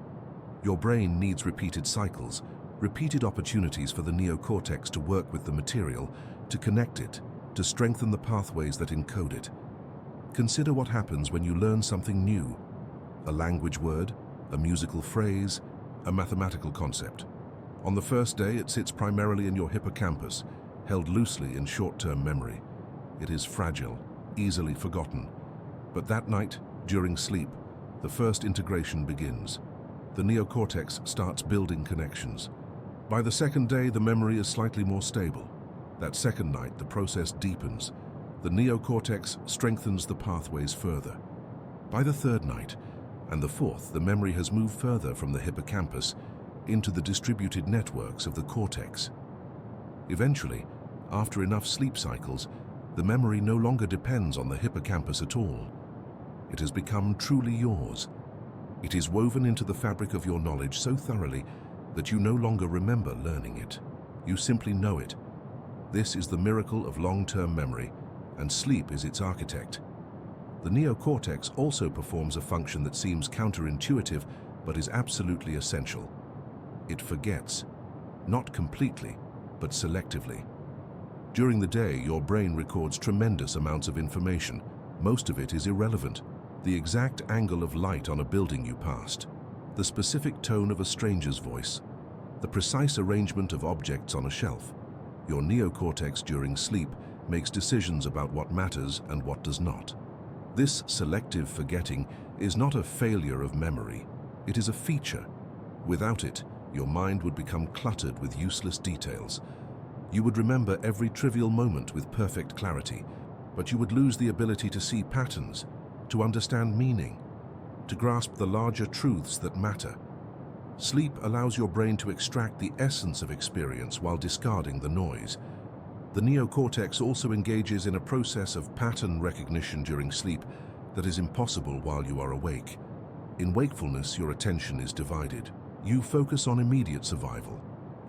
Your brain needs repeated cycles, repeated opportunities for the neocortex to work with the material, to connect it, to strengthen the pathways that encode it. Consider what happens when you learn something new: a language word, a musical phrase, a mathematical concept. On the first day, it sits primarily in your hippocampus, held loosely in short-term memory. It is fragile, easily forgotten. But that night, during sleep, the first integration begins. The neocortex starts building connections. By the second day, the memory is slightly more stable. That second night, the process deepens. The neocortex strengthens the pathways further. By the third night, and the fourth, the memory has moved further from the hippocampus into the distributed networks of the cortex. Eventually, after enough sleep cycles, the memory no longer depends on the hippocampus at all. It has become truly yours. It is woven into the fabric of your knowledge so thoroughly that you no longer remember learning it. You simply know it. This is the miracle of long-term memory, and sleep is its architect. The neocortex also performs a function that seems counterintuitive, but is absolutely essential. It forgets, not completely, but selectively. During the day, your brain records tremendous amounts of information. Most of it is irrelevant. The exact angle of light on a building you passed, the specific tone of a stranger's voice, the precise arrangement of objects on a shelf. Your neocortex during sleep makes decisions about what matters and what does not. This selective forgetting is not a failure of memory. It is a feature. Without it, your mind would become cluttered with useless details. You would remember every trivial moment with perfect clarity, but you would lose the ability to see patterns, to understand meaning, to grasp the larger truths that matter. Sleep allows your brain to extract the essence of experience while discarding the noise. The neocortex also engages in a process of pattern recognition during sleep that is impossible while you are awake. In wakefulness, your attention is divided. You focus on immediate survival,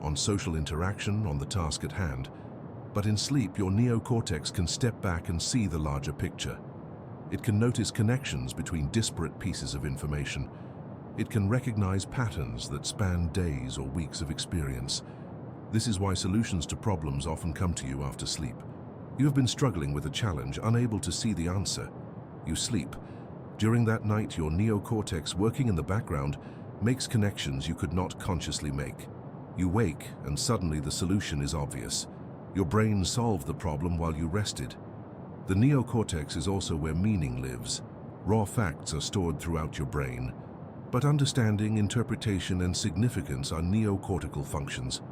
on social interaction, on the task at hand. But in sleep, your neocortex can step back and see the larger picture. It can notice connections between disparate pieces of information. It can recognize patterns that span days or weeks of experience. This is why solutions to problems often come to you after sleep. You have been struggling with a challenge, unable to see the answer. You sleep. During that night, your neocortex, working in the background, makes connections you could not consciously make. You wake, and suddenly the solution is obvious. Your brain solved the problem while you rested. The neocortex is also where meaning lives. Raw facts are stored throughout your brain, but understanding, interpretation, and significance are neocortical functions.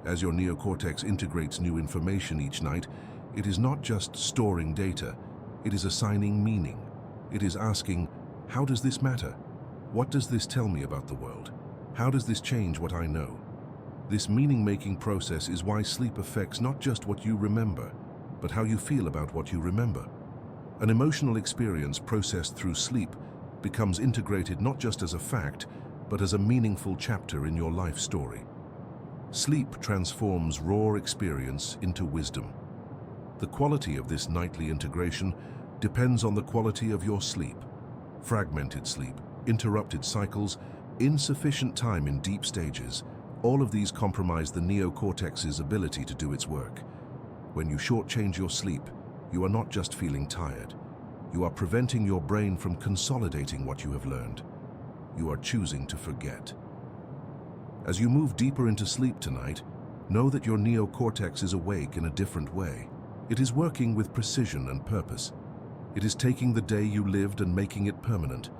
As your neocortex integrates new information each night, it is not just storing data, it is assigning meaning. It is asking, how does this matter? What does this tell me about the world? How does this change what I know? This meaning-making process is why sleep affects not just what you remember, but how you feel about what you remember. An emotional experience processed through sleep becomes integrated not just as a fact, but as a meaningful chapter in your life story. Sleep transforms raw experience into wisdom. The quality of this nightly integration depends on the quality of your sleep. Fragmented sleep, interrupted cycles, insufficient time in deep stages, all of these compromise the neocortex's ability to do its work. When you shortchange your sleep, you are not just feeling tired. You are preventing your brain from consolidating what you have learned. You are choosing to forget. As you move deeper into sleep tonight, know that your neocortex is awake in a different way. It is working with precision and purpose. It is taking the day you lived and making it permanent.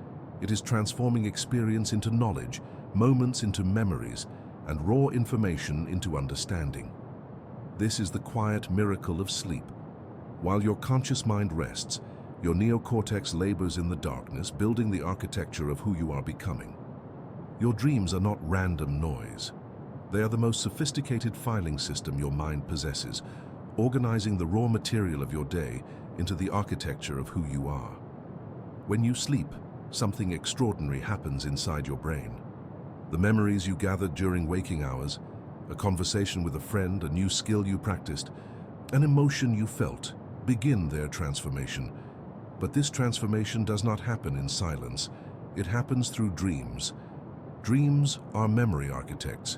It is transforming experience into knowledge, moments into memories, and raw information into understanding. This is the quiet miracle of sleep. While your conscious mind rests, your neocortex labors in the darkness, building the architecture of who you are becoming. Your dreams are not random noise. They are the most sophisticated filing system your mind possesses, organizing the raw material of your day into the architecture of who you are. When you sleep, something extraordinary happens inside your brain. The memories you gathered during waking hours, a conversation with a friend, a new skill you practiced, an emotion you felt, begin their transformation. But this transformation does not happen in silence. It happens through dreams. Dreams are memory architects.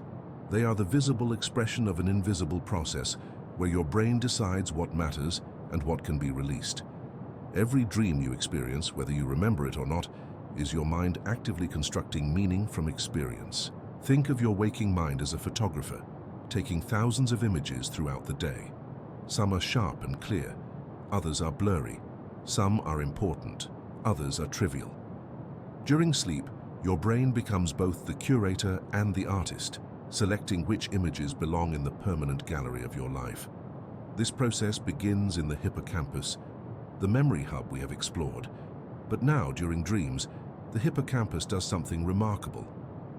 They are the visible expression of an invisible process where your brain decides what matters and what can be released. Every dream you experience, whether you remember it or not, is your mind actively constructing meaning from experience. Think of your waking mind as a photographer, taking thousands of images throughout the day. Some are sharp and clear, others are blurry, some are important, others are trivial. During sleep, your brain becomes both the curator and the artist, selecting which images belong in the permanent gallery of your life. This process begins in the hippocampus, the memory hub we have explored. But now, during dreams, the hippocampus does something remarkable.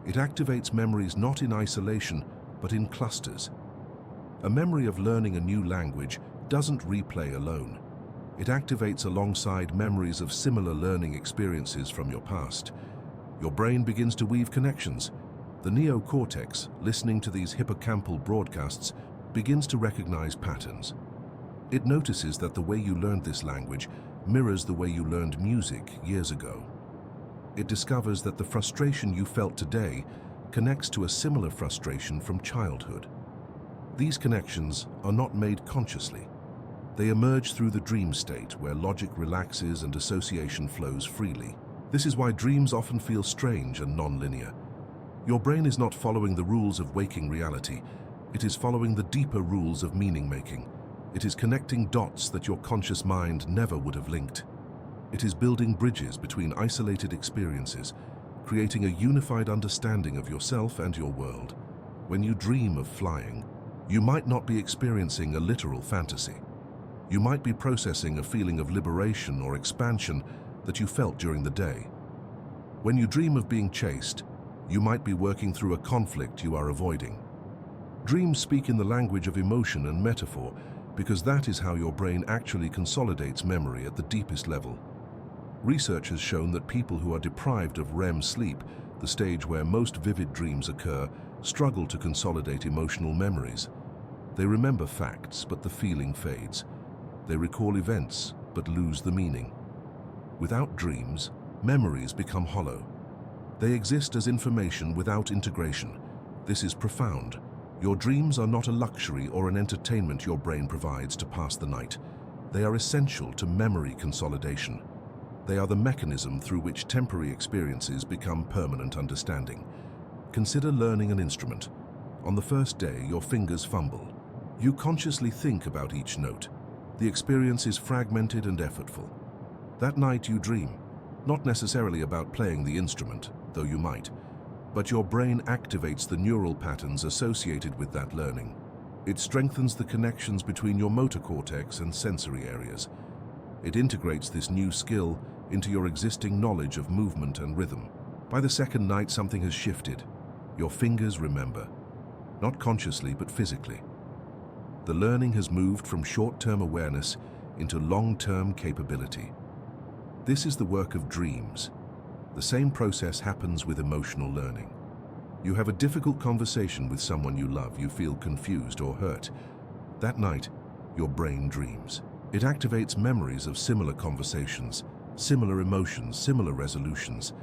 It activates memories not in isolation, but in clusters. A memory of learning a new language doesn't replay alone. It activates alongside memories of similar learning experiences from your past. Your brain begins to weave connections. The neocortex, listening to these hippocampal broadcasts, begins to recognize patterns. It notices that the way you learned this language mirrors the way you learned music years ago. It discovers that the frustration you felt today connects to a similar frustration from childhood. These connections are not made consciously. They emerge through the dream state, where logic relaxes and association flows freely. This is why dreams often feel strange and non-linear. Your brain is not following the rules of waking reality. It is following the deeper rules of meaning-making. It is connecting dots that your conscious mind never would have linked. It is building bridges between isolated experiences, creating a unified understanding of yourself and your world. When you dream of flying, you might not be experiencing a literal fantasy. You might be processing a feeling of liberation or expansion that you felt during the day. When you dream of being chased, you might be working through a conflict you are avoiding. Dreams speak in the language of emotion and metaphor because that is how your brain actually consolidates memory at the deepest level. Research has shown that people who are deprived of REM sleep, the stage where most vivid dreams occur, struggle to consolidate emotional memories. They remember facts, but the feeling fades. They recall events, but lose the meaning. Without dreams, memories become hollow. They exist as information without integration. This is profound. Your dreams are not a luxury or an entertainment your brain provides to pass the night. They are essential to memory consolidation. They are the mechanism through which temporary experiences become permanent understanding. Consider learning an instrument. On the first day, your fingers fumble. You consciously think about each note. The experience is fragmented and effortful. That night you dream, not necessarily about playing the instrument, though you might, but your brain activates the neural patterns associated with that learning. It strengthens the connections between your motor cortex and sensory areas. It integrates this new skill into your existing knowledge of movement and rhythm. By the second night, something has shifted. Your fingers remember, not consciously but physically. The learning has moved from short-term awareness into long-term capability. This is the work of dreams. The same process happens with emotional learning. You have a difficult conversation with someone you love, you feel confused or hurt. That night, your brain dreams. It activates memories of similar conversations, similar emotions, similar resolutions.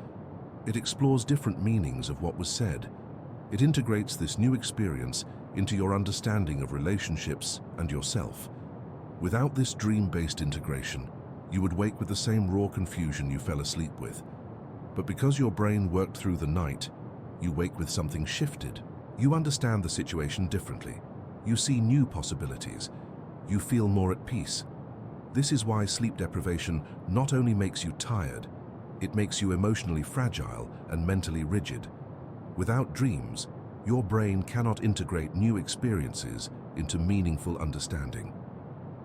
It explores different meanings of what was said. It integrates this new experience into your understanding of relationships and yourself. Without this dream-based integration, you would wake with the same raw confusion you fell asleep with. But because your brain worked through the night, you wake with something shifted. You understand the situation differently. You see new possibilities. You feel more at peace. This is why sleep deprivation not only makes you tired, it makes you emotionally fragile and mentally rigid. Without dreams, your brain cannot integrate new experiences into meaningful understanding.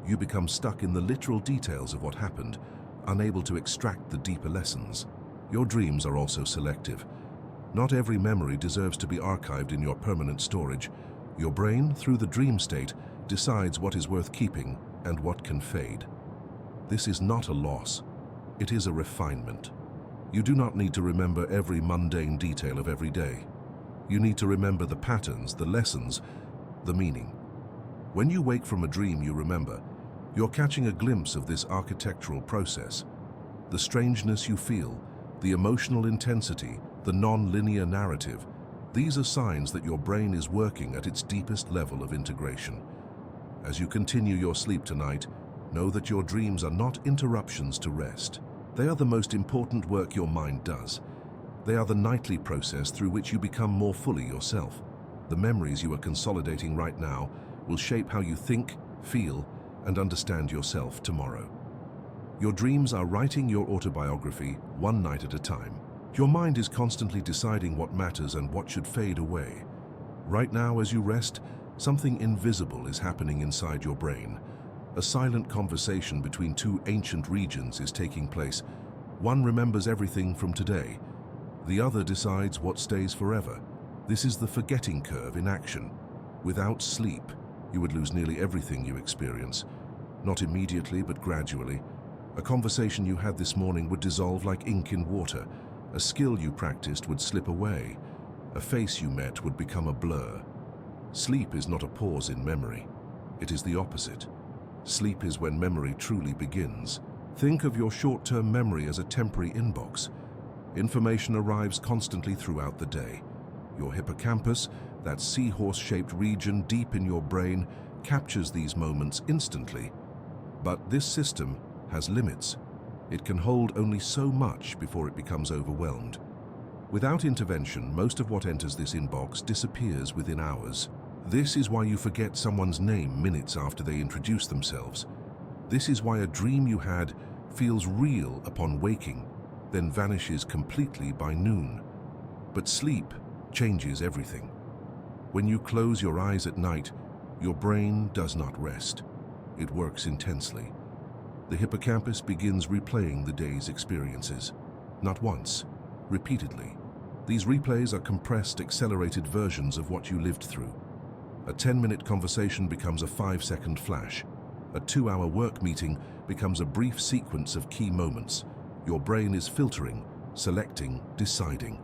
You become stuck in the literal details of what happened, unable to extract the deeper lessons. Your dreams are also selective. Not every memory deserves to be archived in your permanent storage. Your brain, through the dream state, decides what is worth keeping and what can fade. This is not a loss. It is a refinement. You do not need to remember every mundane detail of every day. You need to remember the patterns, the lessons, the meaning. When you wake from a dream you remember, you're catching a glimpse of this architectural process. The strangeness you feel, the emotional intensity, the non-linear narrative, these are signs that your brain is working at its deepest level of integration. As you continue your sleep tonight, know that your dreams are not interruptions to rest. They are the most important work your mind does. They are the nightly process through which you become more fully yourself. The memories you are consolidating right now will shape how you think, feel, and understand yourself tomorrow. Your dreams are writing your autobiography one night at a time. Your mind is constantly deciding what matters and what should fade away. Right now, as you rest, something invisible is happening inside your brain. A silent conversation between two ancient regions is taking place. One remembers everything from today. The other decides what stays forever. This is the forgetting curve in action. Without sleep, you would lose nearly everything you experience. Not immediately, but gradually. A conversation you had this morning would dissolve like ink in water. A skill you practiced would slip away. A face you met would become a blur. Sleep is not a pause in memory. It is the opposite. Sleep is when memory truly begins. Think of your short-term memory as a temporary inbox. Information arrives constantly throughout the day. Your hippocampus, that seahorse-shaped region deep in your brain, captures these moments instantly. But this system has limits. It can hold only so much before it becomes overwhelmed. Without intervention, most of what enters this inbox disappears within hours. This is why you forget someone's name minutes after they introduce themselves. This is why a dream you had feels real upon waking, then vanishes completely by noon. But sleep changes everything. When you close your eyes at night, your brain does not rest. It works intensely. The hippocampus begins replaying the day's experiences. Not once, repeatedly. These replays are compressed, accelerated versions of what you lived through. A 10-minute conversation becomes a 5-second flash. A 2-hour work meeting becomes a brief sequence of key moments. Your brain is filtering, selecting, deciding.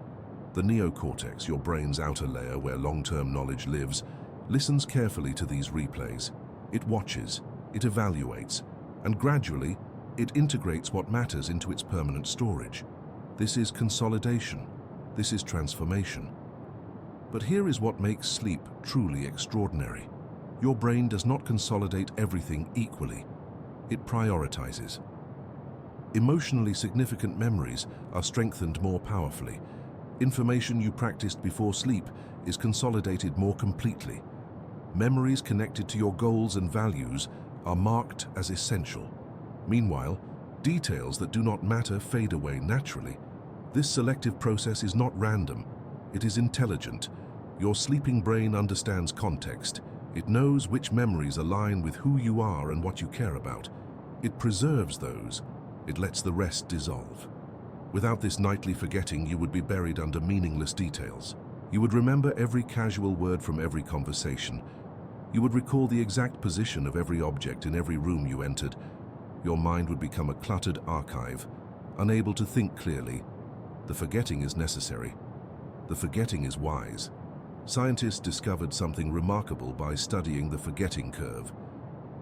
The neocortex, your brain's outer layer where long-term knowledge lives, listens carefully to these replays. It watches, it evaluates, and gradually, it integrates what matters into its permanent storage. This is consolidation. This is transformation. But here is what makes sleep truly extraordinary. Your brain does not consolidate everything equally. It prioritizes. Emotionally significant memories are strengthened more powerfully. Information you practiced before sleep is consolidated more completely. Memories connected to your goals and values are marked as essential. Meanwhile, details that do not matter fade away naturally. This selective process is not random. It is intelligent. Your sleeping brain understands context. It knows which memories align with who you are and what you care about. It preserves those. It lets the rest dissolve. Without this nightly forgetting, you would be buried under meaningless details. You would remember every casual word from every conversation. You would recall the exact position of every object in every room you entered. Your mind would become a cluttered archive, unable to think clearly. The forgetting is necessary. The forgetting is wise. Scientists discovered something remarkable by studying the forgetting curve.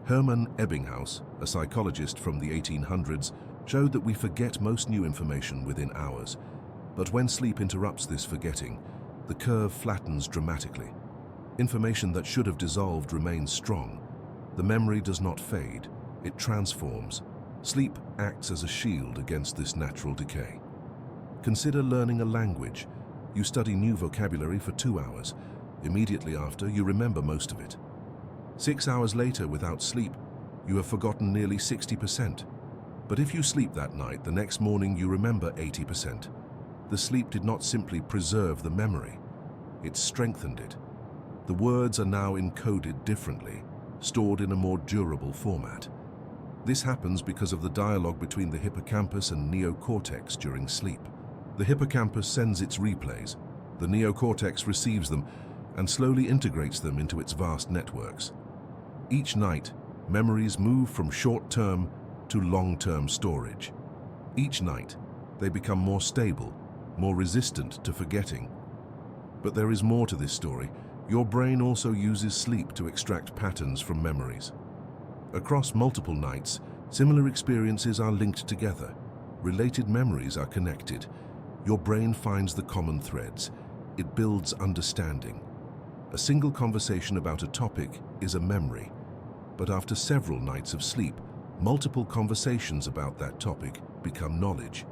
Hermann Ebbinghaus, a psychologist from the 1800s, showed that we forget most new information within hours. But when sleep interrupts this forgetting, the curve flattens dramatically. Information that should have dissolved remains strong. The memory does not fade, it transforms. Sleep acts as a shield against this natural decay. Consider learning a language. You study new vocabulary for 2 hours. Immediately after, you remember most of it. 6 hours later, without sleep, you have forgotten nearly 60%. But if you sleep that night, the next morning you remember 80%. The sleep did not simply preserve the memory, it strengthened it. The words are now encoded differently, stored in a more durable format. This happens because of the dialogue between the hippocampus and neocortex during sleep. The hippocampus sends its replays, the neocortex receives them, and slowly integrates them into its vast networks. Each night, memories move from short-term to long-term storage. Each night, they become more stable, more resistant to forgetting. But there is more to this story. Your brain also uses sleep to extract patterns from memories. Across multiple nights, similar experiences are linked together. Related memories are connected. Your brain finds the common threads. It builds understanding. A single conversation about a topic is a memory, but after several nights of sleep, multiple conversations about that topic become knowledge.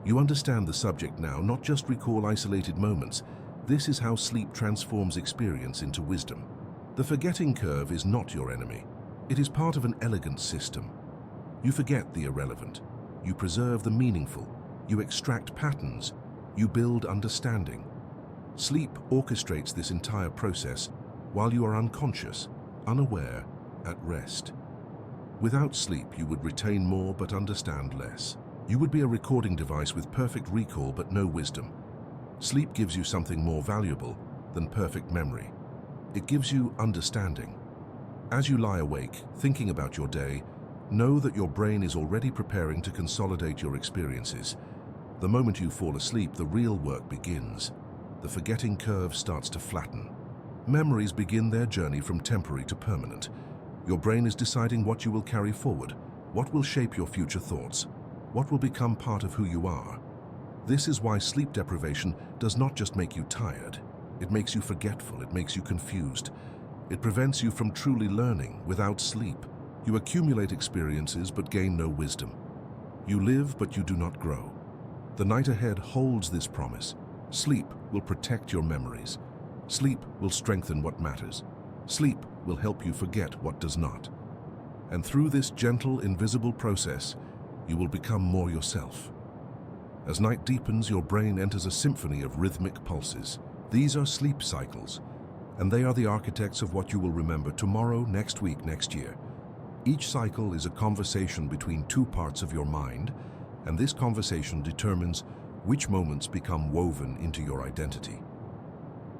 You understand the subject now, not just recall isolated moments. This is how sleep transforms experience into wisdom. The forgetting curve is not your enemy. It is part of an elegant system. You forget the irrelevant. You preserve the meaningful. You extract patterns. You build understanding. Sleep orchestrates this entire process while you are unconscious, unaware, at rest. Without sleep, you would retain more but understand less. You would be a recording device with perfect recall but no wisdom. Sleep gives you something more valuable than perfect memory. It gives you understanding. As you lie awake, thinking about your day, know that your brain is already preparing to consolidate your experiences. The moment you fall asleep, the real work begins. The forgetting curve starts to flatten. Memories begin their journey from temporary to permanent. Your brain is deciding what you will carry forward, what will shape your future thoughts, what will become part of who you are. This is why sleep deprivation does not just make you tired. It makes you forgetful, it makes you confused. It prevents you from truly learning. Without sleep, you accumulate experiences but gain no wisdom. You live but you do not grow. The night ahead holds this promise. Sleep will protect your memories. Sleep will strengthen what matters. Sleep will help you forget what does not. And through this gentle, invisible process, you will become more yourself. As night deepens, your brain enters a symphony of rhythmic pulses. These are sleep cycles, and they are the architects of what you will remember tomorrow, next week, next year. Each cycle is a conversation between two parts of your mind, and this conversation determines which moments become woven into your identity.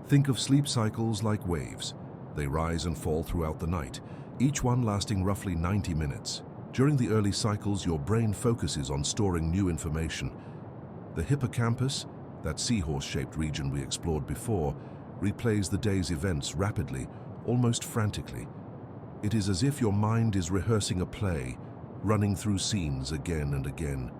Think of sleep cycles like waves. They rise and fall throughout the night, each one lasting roughly 90 minutes. During the early cycles, your brain focuses on storing new information. The hippocampus, that seahorse-shaped region we explored before, replays the day's events rapidly, almost frantically. It is as if your mind is rehearsing a play, running through scenes again and again.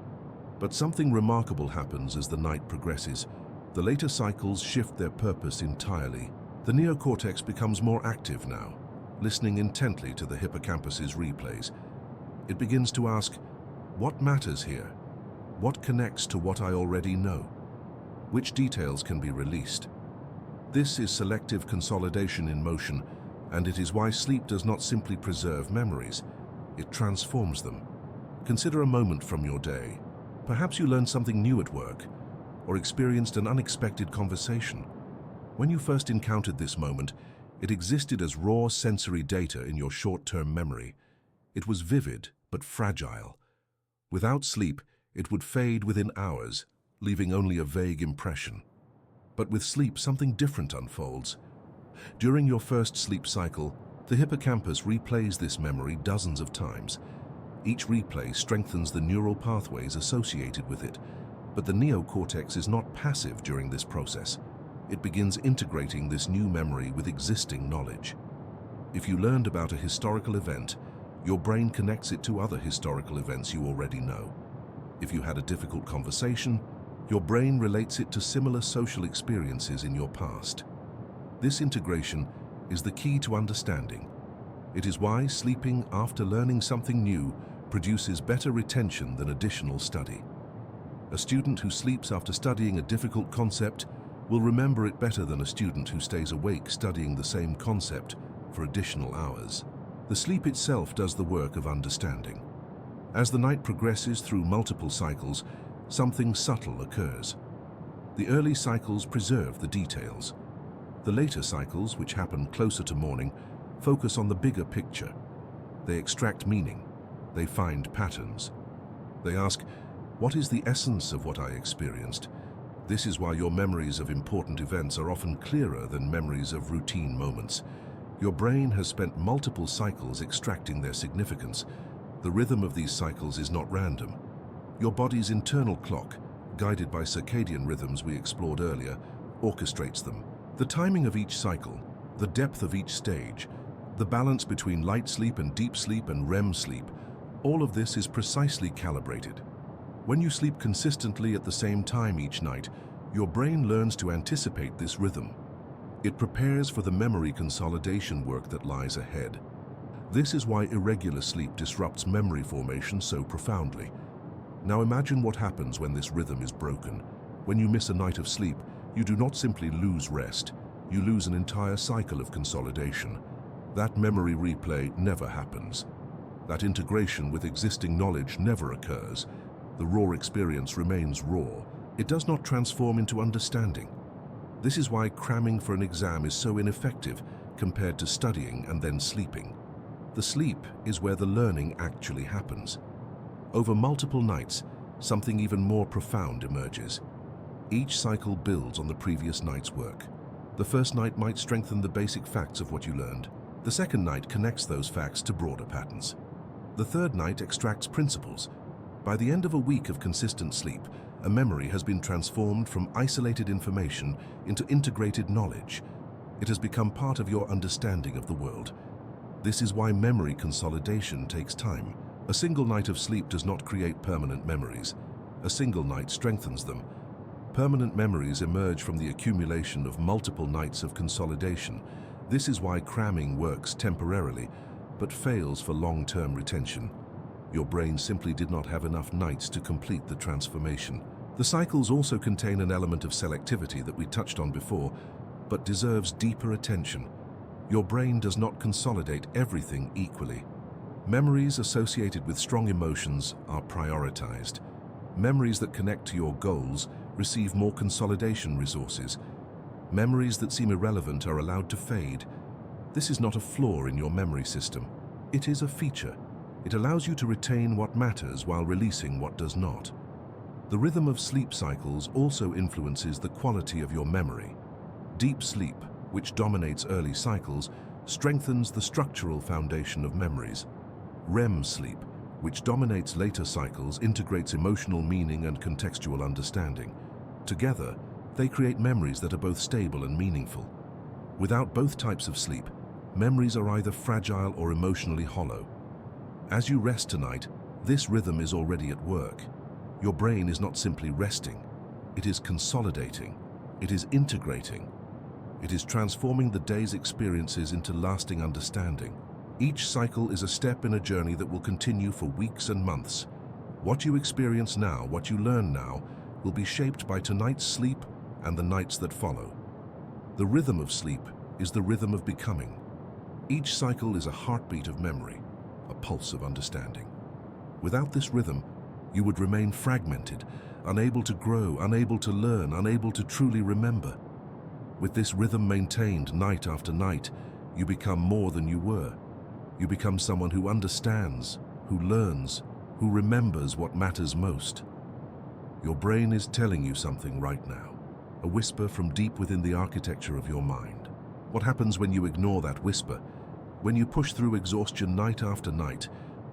But something remarkable happens as the night progresses. The later cycles shift their purpose entirely. The neocortex becomes more active now, listening intently to the hippocampus's replays. It begins to ask, what matters here? What connects to what I already know? Which details can be released? This is selective consolidation in motion, and it is why sleep does not simply preserve memories, it transforms them. Consider a moment from your day. Perhaps you learned something new at work, or experienced an unexpected conversation. When you first encountered this moment, it existed as raw sensory data in your short-term memory. It was vivid but fragile. Without sleep, it would fade within hours, leaving only a vague impression. But with sleep, something different unfolds. During your first sleep cycle, the hippocampus replays this memory dozens of times. Each replay strengthens the neural pathways associated with it, but the neocortex is not passive during this process. It begins integrating this new memory with existing knowledge. If you learned about a historical event, your brain connects it to other historical events you already know. If you had a difficult conversation, your brain relates it to similar social experiences in your past. This integration is the key to understanding. It is why sleeping after learning something new produces better retention than additional study. A student who sleeps after studying a difficult concept will remember it better than a student who stays awake studying the same concept for additional hours. The sleep itself does the work of understanding. As the night progresses through multiple cycles, something subtle occurs. The early cycles preserve the details. The later cycles, which happen closer to morning, focus on the bigger picture. They extract meaning. They find patterns. They ask, what is the essence of what I experienced? This is why your memories of important events are often clearer than memories of routine moments. Your brain has spent multiple cycles extracting their significance. The rhythm of these cycles is not random. Your body's internal clock, guided by circadian rhythms we explored earlier, orchestrates them. The timing of each cycle, the depth of each stage, the balance between light sleep and deep sleep and REM sleep, all of this is precisely calibrated. When you sleep consistently at the same time each night, your brain learns to anticipate this rhythm. It prepares for the memory consolidation work that lies ahead. This is why irregular sleep disrupts memory formation so profoundly. Now imagine what happens when this rhythm is broken. When you miss a night of sleep, you do not simply lose rest, you lose an entire cycle of consolidation. That memory replay never happens. That integration with existing knowledge never occurs. The raw experience remains raw. It does not transform into understanding. This is why cramming for an exam is so ineffective compared to studying and then sleeping. The sleep is where the learning actually happens. Over multiple nights, something even more profound emerges. Each cycle builds on the previous night's work. The first night might strengthen the basic facts of what you learned. The second night connects those facts to broader patterns. The third night extracts principles. By the end of a week of consistent sleep, a memory has been transformed from isolated information into integrated knowledge. It has become part of your understanding of the world. This is why memory consolidation takes time. A single night of sleep does not create permanent memories. A single night strengthens them. Permanent memories emerge from the accumulation of multiple nights of consolidation. This is why cramming works temporarily, but fails for long-term retention. Your brain simply did not have enough nights to complete the transformation. The cycles also contain an element of selectivity that we touched on before, but deserves deeper attention. Your brain does not consolidate everything equally. Memories associated with strong emotions are prioritized. Memories that connect to your goals receive more consolidation resources. Memories that seem irrelevant are allowed to fade. This is not a flaw in your memory system. It is a feature. It allows you to retain what matters while releasing what does not. The rhythm of sleep cycles also influences the quality of your memory. Deep sleep, which dominates early cycles, strengthens the structural foundation of memories. REM sleep, which dominates later cycles, integrates emotional meaning and contextual understanding. Together, they create memories that are both stable and meaningful. Without both types of sleep, memories are either fragile or emotionally hollow. As you rest tonight, this rhythm is already at work. Your brain is not simply resting. It is consolidating. It is integrating. It is transforming the day's experiences into lasting understanding. Each cycle is a step in a journey that will continue for weeks and months. What you experience now, what you learn now, will be shaped by tonight's sleep and the nights that follow. The rhythm of sleep is the rhythm of becoming. Each cycle is a heartbeat of memory, a pulse of understanding. Without this rhythm, you would remain fragmented, unable to grow, unable to learn, unable to truly remember. With this rhythm maintained night after night, you become more than you were. You become someone who understands, who learns, who remembers what matters most. Your brain is telling you something right now, a whisper from deep within the architecture of your mind. What happens when you ignore that whisper? When you push through exhaustion night after night,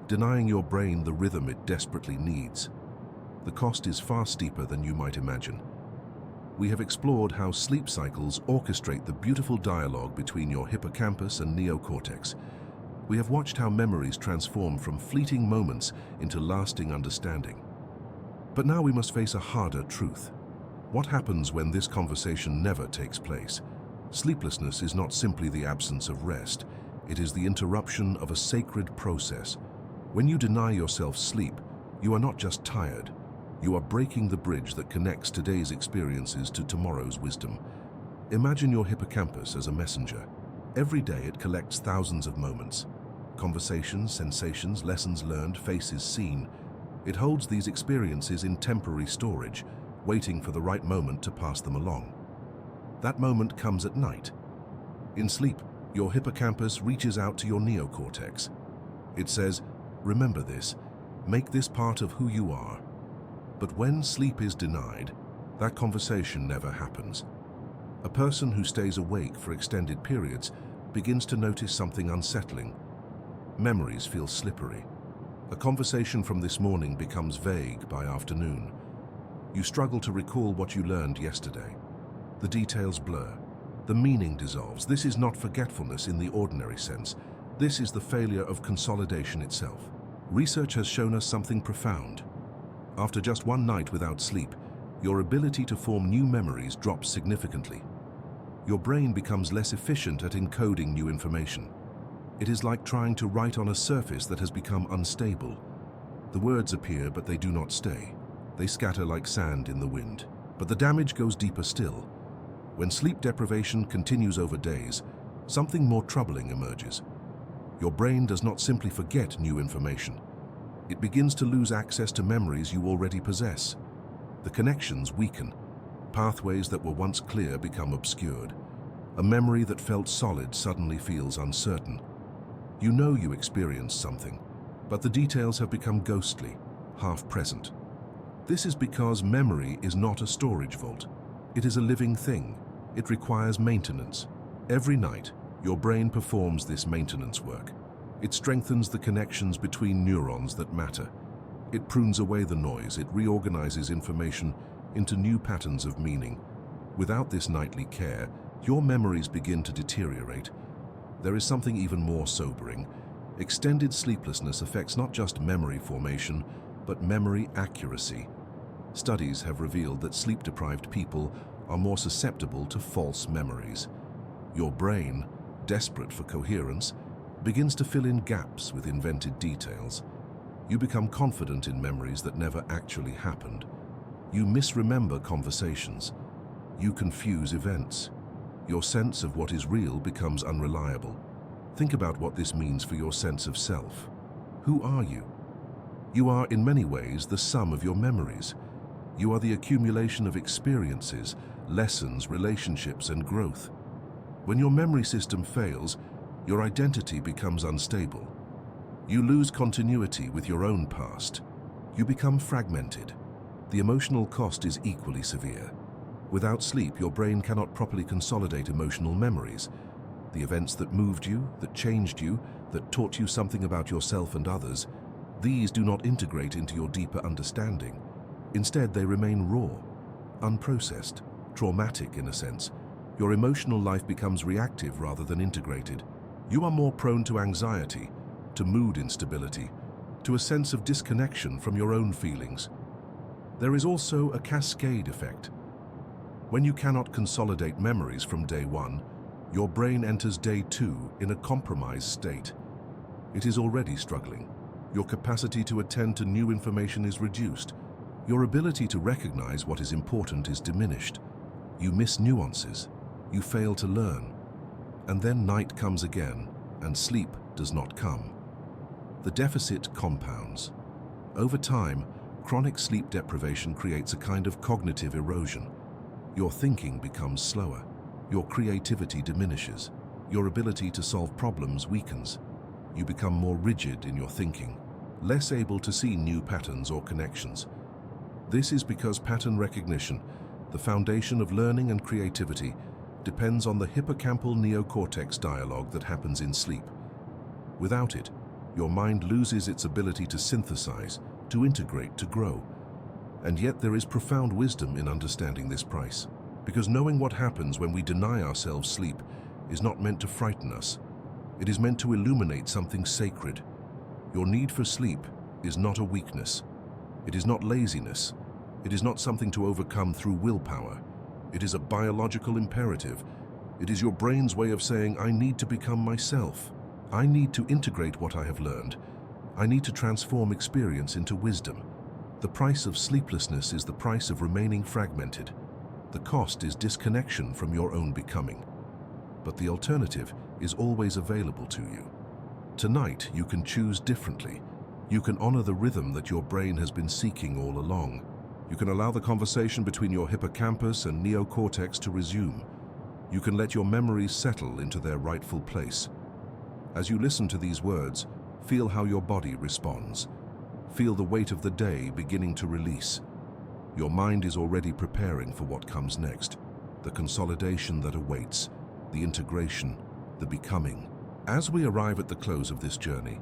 denying your brain the rhythm it desperately needs? The cost is far steeper than you might imagine. We have explored how sleep cycles orchestrate the beautiful dialogue between your hippocampus and neocortex. We have watched how memories transform from fleeting moments into lasting understanding. But now we must face a harder truth. What happens when this conversation never takes place? Sleeplessness is not simply the absence of rest. It is the interruption of a sacred process. When you deny yourself sleep, you are not just tired. You are breaking the bridge that connects today's experiences to tomorrow's wisdom. Imagine your hippocampus as a messenger. Every day it collects thousands of moments. Conversations, sensations, lessons learned, faces seen. It holds these experiences in temporary storage, waiting for the right moment to pass them along. That moment comes at night. In sleep, your hippocampus reaches out to your neocortex. It says, "Remember this, make this part of who you are." But when sleep is denied, that conversation never happens. A person who stays awake for extended periods begins to notice something unsettling. Memories feel slippery. A conversation from this morning becomes vague by afternoon. You struggle to recall what you learned yesterday. The details blur. The meaning dissolves. This is not forgetfulness in the ordinary sense. This is the failure of consolidation itself. Research has shown us something profound. After just one night without sleep, your ability to form new memories drops significantly. Your brain becomes less efficient at encoding new information. It is like trying to write on a surface that has become unstable. The words appear, but they do not stay. They scatter like sand in the wind. But the damage goes deeper still. When sleep deprivation continues over days, something more troubling emerges. Your brain does not simply forget new information. It begins to lose access to memories you already possess. The connections weaken. Pathways that were once clear become obscured. A memory that felt solid suddenly feels uncertain. You know you experienced something, but the details have become ghostly, half-present. This is because memory is not a storage vault. It is a living thing. It requires maintenance. Every night, your brain performs this maintenance work. It strengthens the connections between neurons that matter. It prunes away the noise. It reorganizes information into new patterns of meaning. Without this nightly care, your memories begin to deteriorate. There is something even more sobering. Extended sleeplessness affects not just memory formation, but memory accuracy. Studies have revealed that sleep-deprived people are more susceptible to false memories. Your brain, desperate for coherence, begins to fill in gaps with invented details. You become confident in memories that never actually happened. You misremember conversations. You confuse events. Your sense of what is real becomes unreliable. Think about what this means for your sense of self. Who are you? You are, in many ways, the sum of your memories. You are the accumulation of experiences, lessons, relationships, and growth. When your memory system fails, your identity becomes unstable. You lose continuity with your own past. You become fragmented. The emotional cost is equally severe. Without sleep, your brain cannot properly consolidate emotional memories. The events that moved you, that changed you, that taught you something about yourself and others, these do not integrate into your deeper understanding. Instead, they remain raw, unprocessed, traumatic in a sense. Your emotional life becomes reactive rather than integrated. You are more prone to anxiety, to mood instability, to a sense of disconnection from your own feelings. There is also a cascade effect. When you cannot consolidate memories from day one, your brain enters day two in a compromised state. It is already struggling. Your capacity to attend to new information is reduced. Your ability to recognize what is important is diminished. You miss nuances. you fail to learn. And then night comes again, and sleep does not come. The deficit compounds. Over time, chronic sleep deprivation creates a kind of cognitive erosion. Your thinking becomes slower, your creativity diminishes, your ability to solve problems weakens. You become more rigid in your thinking, less able to see new patterns or connections. This is because pattern recognition, the foundation of learning and creativity, depends on the hippocampal neocortex dialogue that happens in sleep. Without it, your mind loses its ability to synthesize, to integrate, to grow. And yet there is profound wisdom in understanding this price, because knowing what happens when we deny ourselves sleep is not meant to frighten us. It is meant to illuminate something sacred. Your need for sleep is not a weakness. It is not laziness. It is not something to overcome through willpower. It is a biological imperative. It is your brain's way of saying, I need to become myself. I need to integrate what I have learned. I need to transform experience into wisdom. The price of sleeplessness is the price of remaining fragmented. The cost is disconnection from your own becoming. But the alternative is always available to you. Tonight, you can choose differently. You can honor the rhythm that your brain has been seeking all along. You can allow the conversation between your hippocampus and neocortex to resume. You can let your memories settle into their rightful place. As you listen to these words, feel how your body responds. Feel the weight of the day beginning to release. Your mind is already preparing for what comes next, the consolidation that awaits, the integration, the becoming. As we arrive at the close of this journey,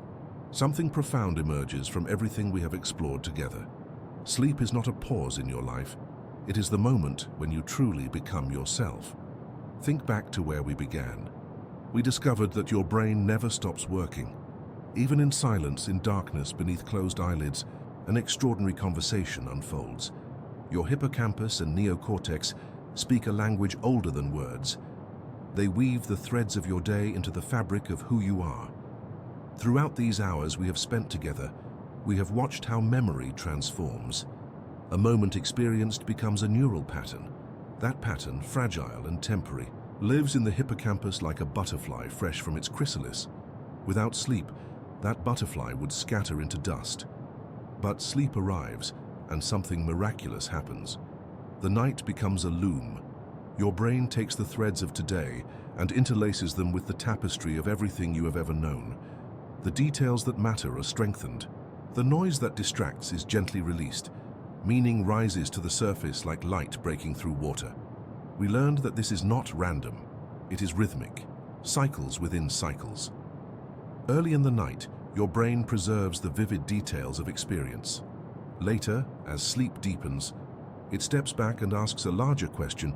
something profound emerges from everything we have explored together. Sleep is not a pause in your life. It is the moment when you truly become yourself. Think back to where we began. We discovered that your brain never stops working. Even in silence, in darkness, beneath closed eyelids, an extraordinary conversation unfolds. Your hippocampus and neocortex speak a language older than words. They weave the threads of your day into the fabric of who you are. Throughout these hours we have spent together, we have watched how memory transforms. A moment experienced becomes a neural pattern. That pattern, fragile and temporary, lives in the hippocampus like a butterfly fresh from its chrysalis. Without sleep, that butterfly would scatter into dust. But sleep arrives, and something miraculous happens. The night becomes a loom. Your brain takes the threads of today and interlaces them with the tapestry of everything you have ever known. The details that matter are strengthened. The noise that distracts is gently released. Meaning rises to the surface like light breaking through water. We learned that this is not random. It is rhythmic, cycles within cycles. Early in the night, your brain preserves the vivid details of experience. Later, as sleep deepens, it steps back and asks a larger question: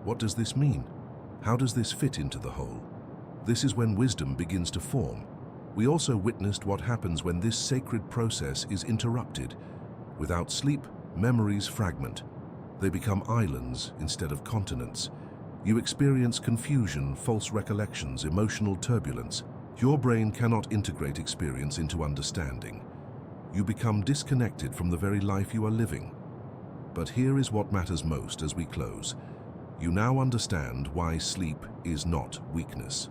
what does this mean? How does this fit into the whole? This is when wisdom begins to form. We also witnessed what happens when this sacred process is interrupted. Without sleep, memories fragment. They become islands instead of continents. You experience confusion, false recollections, emotional turbulence. Your brain cannot integrate experience into understanding. You become disconnected from the very life you are living. But here is what matters most as we close. You now understand why sleep is not weakness.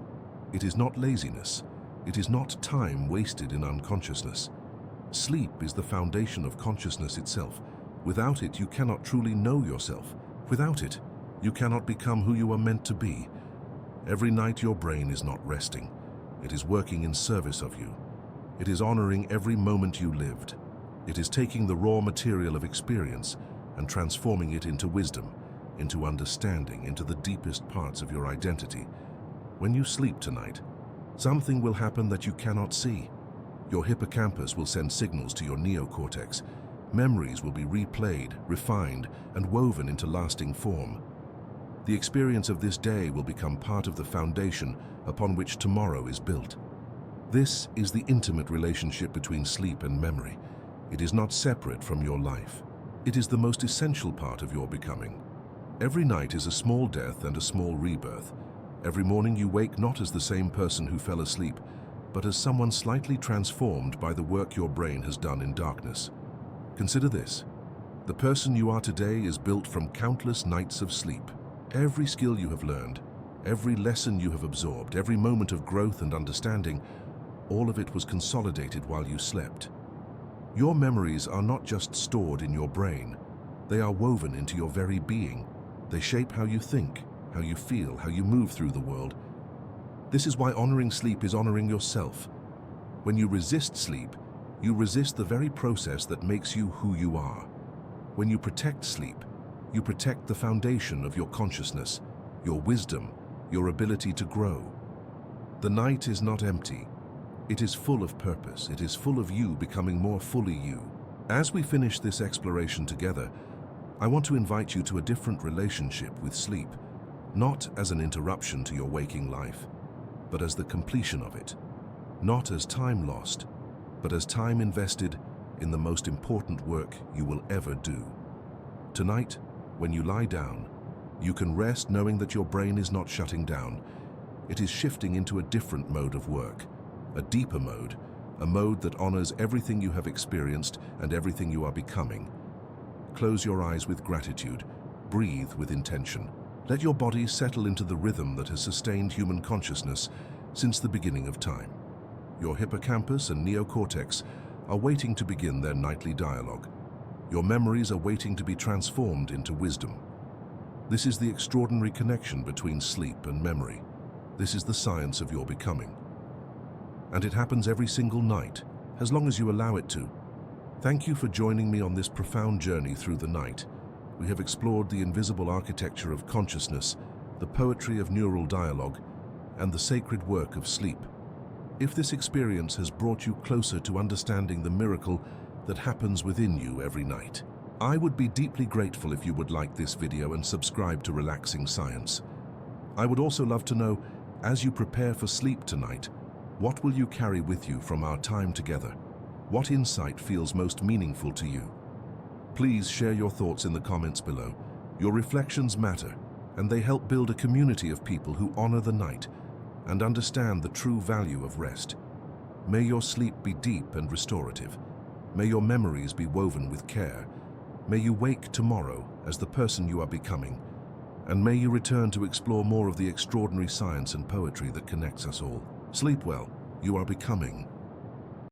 It is not laziness. It is not time wasted in unconsciousness. Sleep is the foundation of consciousness itself. Without it, you cannot truly know yourself. Without it, you cannot become who you are meant to be. Every night your brain is not resting. It is working in service of you. It is honoring every moment you lived. It is taking the raw material of experience and transforming it into wisdom, into understanding, into the deepest parts of your identity. When you sleep tonight, something will happen that you cannot see. Your hippocampus will send signals to your neocortex. Memories will be replayed, refined, and woven into lasting form. The experience of this day will become part of the foundation upon which tomorrow is built. This is the intimate relationship between sleep and memory. It is not separate from your life. It is the most essential part of your becoming. Every night is a small death and a small rebirth. Every morning you wake not as the same person who fell asleep, but as someone slightly transformed by the work your brain has done in darkness. Consider this. The person you are today is built from countless nights of sleep. Every skill you have learned, Every lesson you have absorbed, every moment of growth and understanding, all of it was consolidated while you slept. Your memories are not just stored in your brain, they are woven into your very being. They shape how you think, how you feel, how you move through the world. This is why honoring sleep is honoring yourself. When you resist sleep, you resist the very process that makes you who you are. When you protect sleep, you protect the foundation of your consciousness, your wisdom, your ability to grow. The night is not empty. It is full of purpose. It is full of you becoming more fully you. As we finish this exploration together, I want to invite you to a different relationship with sleep, not as an interruption to your waking life, but as the completion of it. Not as time lost, but as time invested in the most important work you will ever do. Tonight, when you lie down, you can rest knowing that your brain is not shutting down. It is shifting into a different mode of work, a deeper mode, a mode that honors everything you have experienced and everything you are becoming. Close your eyes with gratitude. Breathe with intention. Let your body settle into the rhythm that has sustained human consciousness since the beginning of time. Your hippocampus and neocortex are waiting to begin their nightly dialogue. Your memories are waiting to be transformed into wisdom. This is the extraordinary connection between sleep and memory. This is the science of your becoming. And it happens every single night, as long as you allow it to. Thank you for joining me on this profound journey through the night. We have explored the invisible architecture of consciousness, the poetry of neural dialogue, and the sacred work of sleep. If this experience has brought you closer to understanding the miracle that happens within you every night, I would be deeply grateful if you would like this video and subscribe to Relaxing Science. I would also love to know, as you prepare for sleep tonight, what will you carry with you from our time together? What insight feels most meaningful to you? Please share your thoughts in the comments below. Your reflections matter, and they help build a community of people who honor the night and understand the true value of rest. May your sleep be deep and restorative. May your memories be woven with care. May you wake tomorrow as the person you are becoming. And may you return to explore more of the extraordinary science and poetry that connects us all. Sleep well. You are becoming.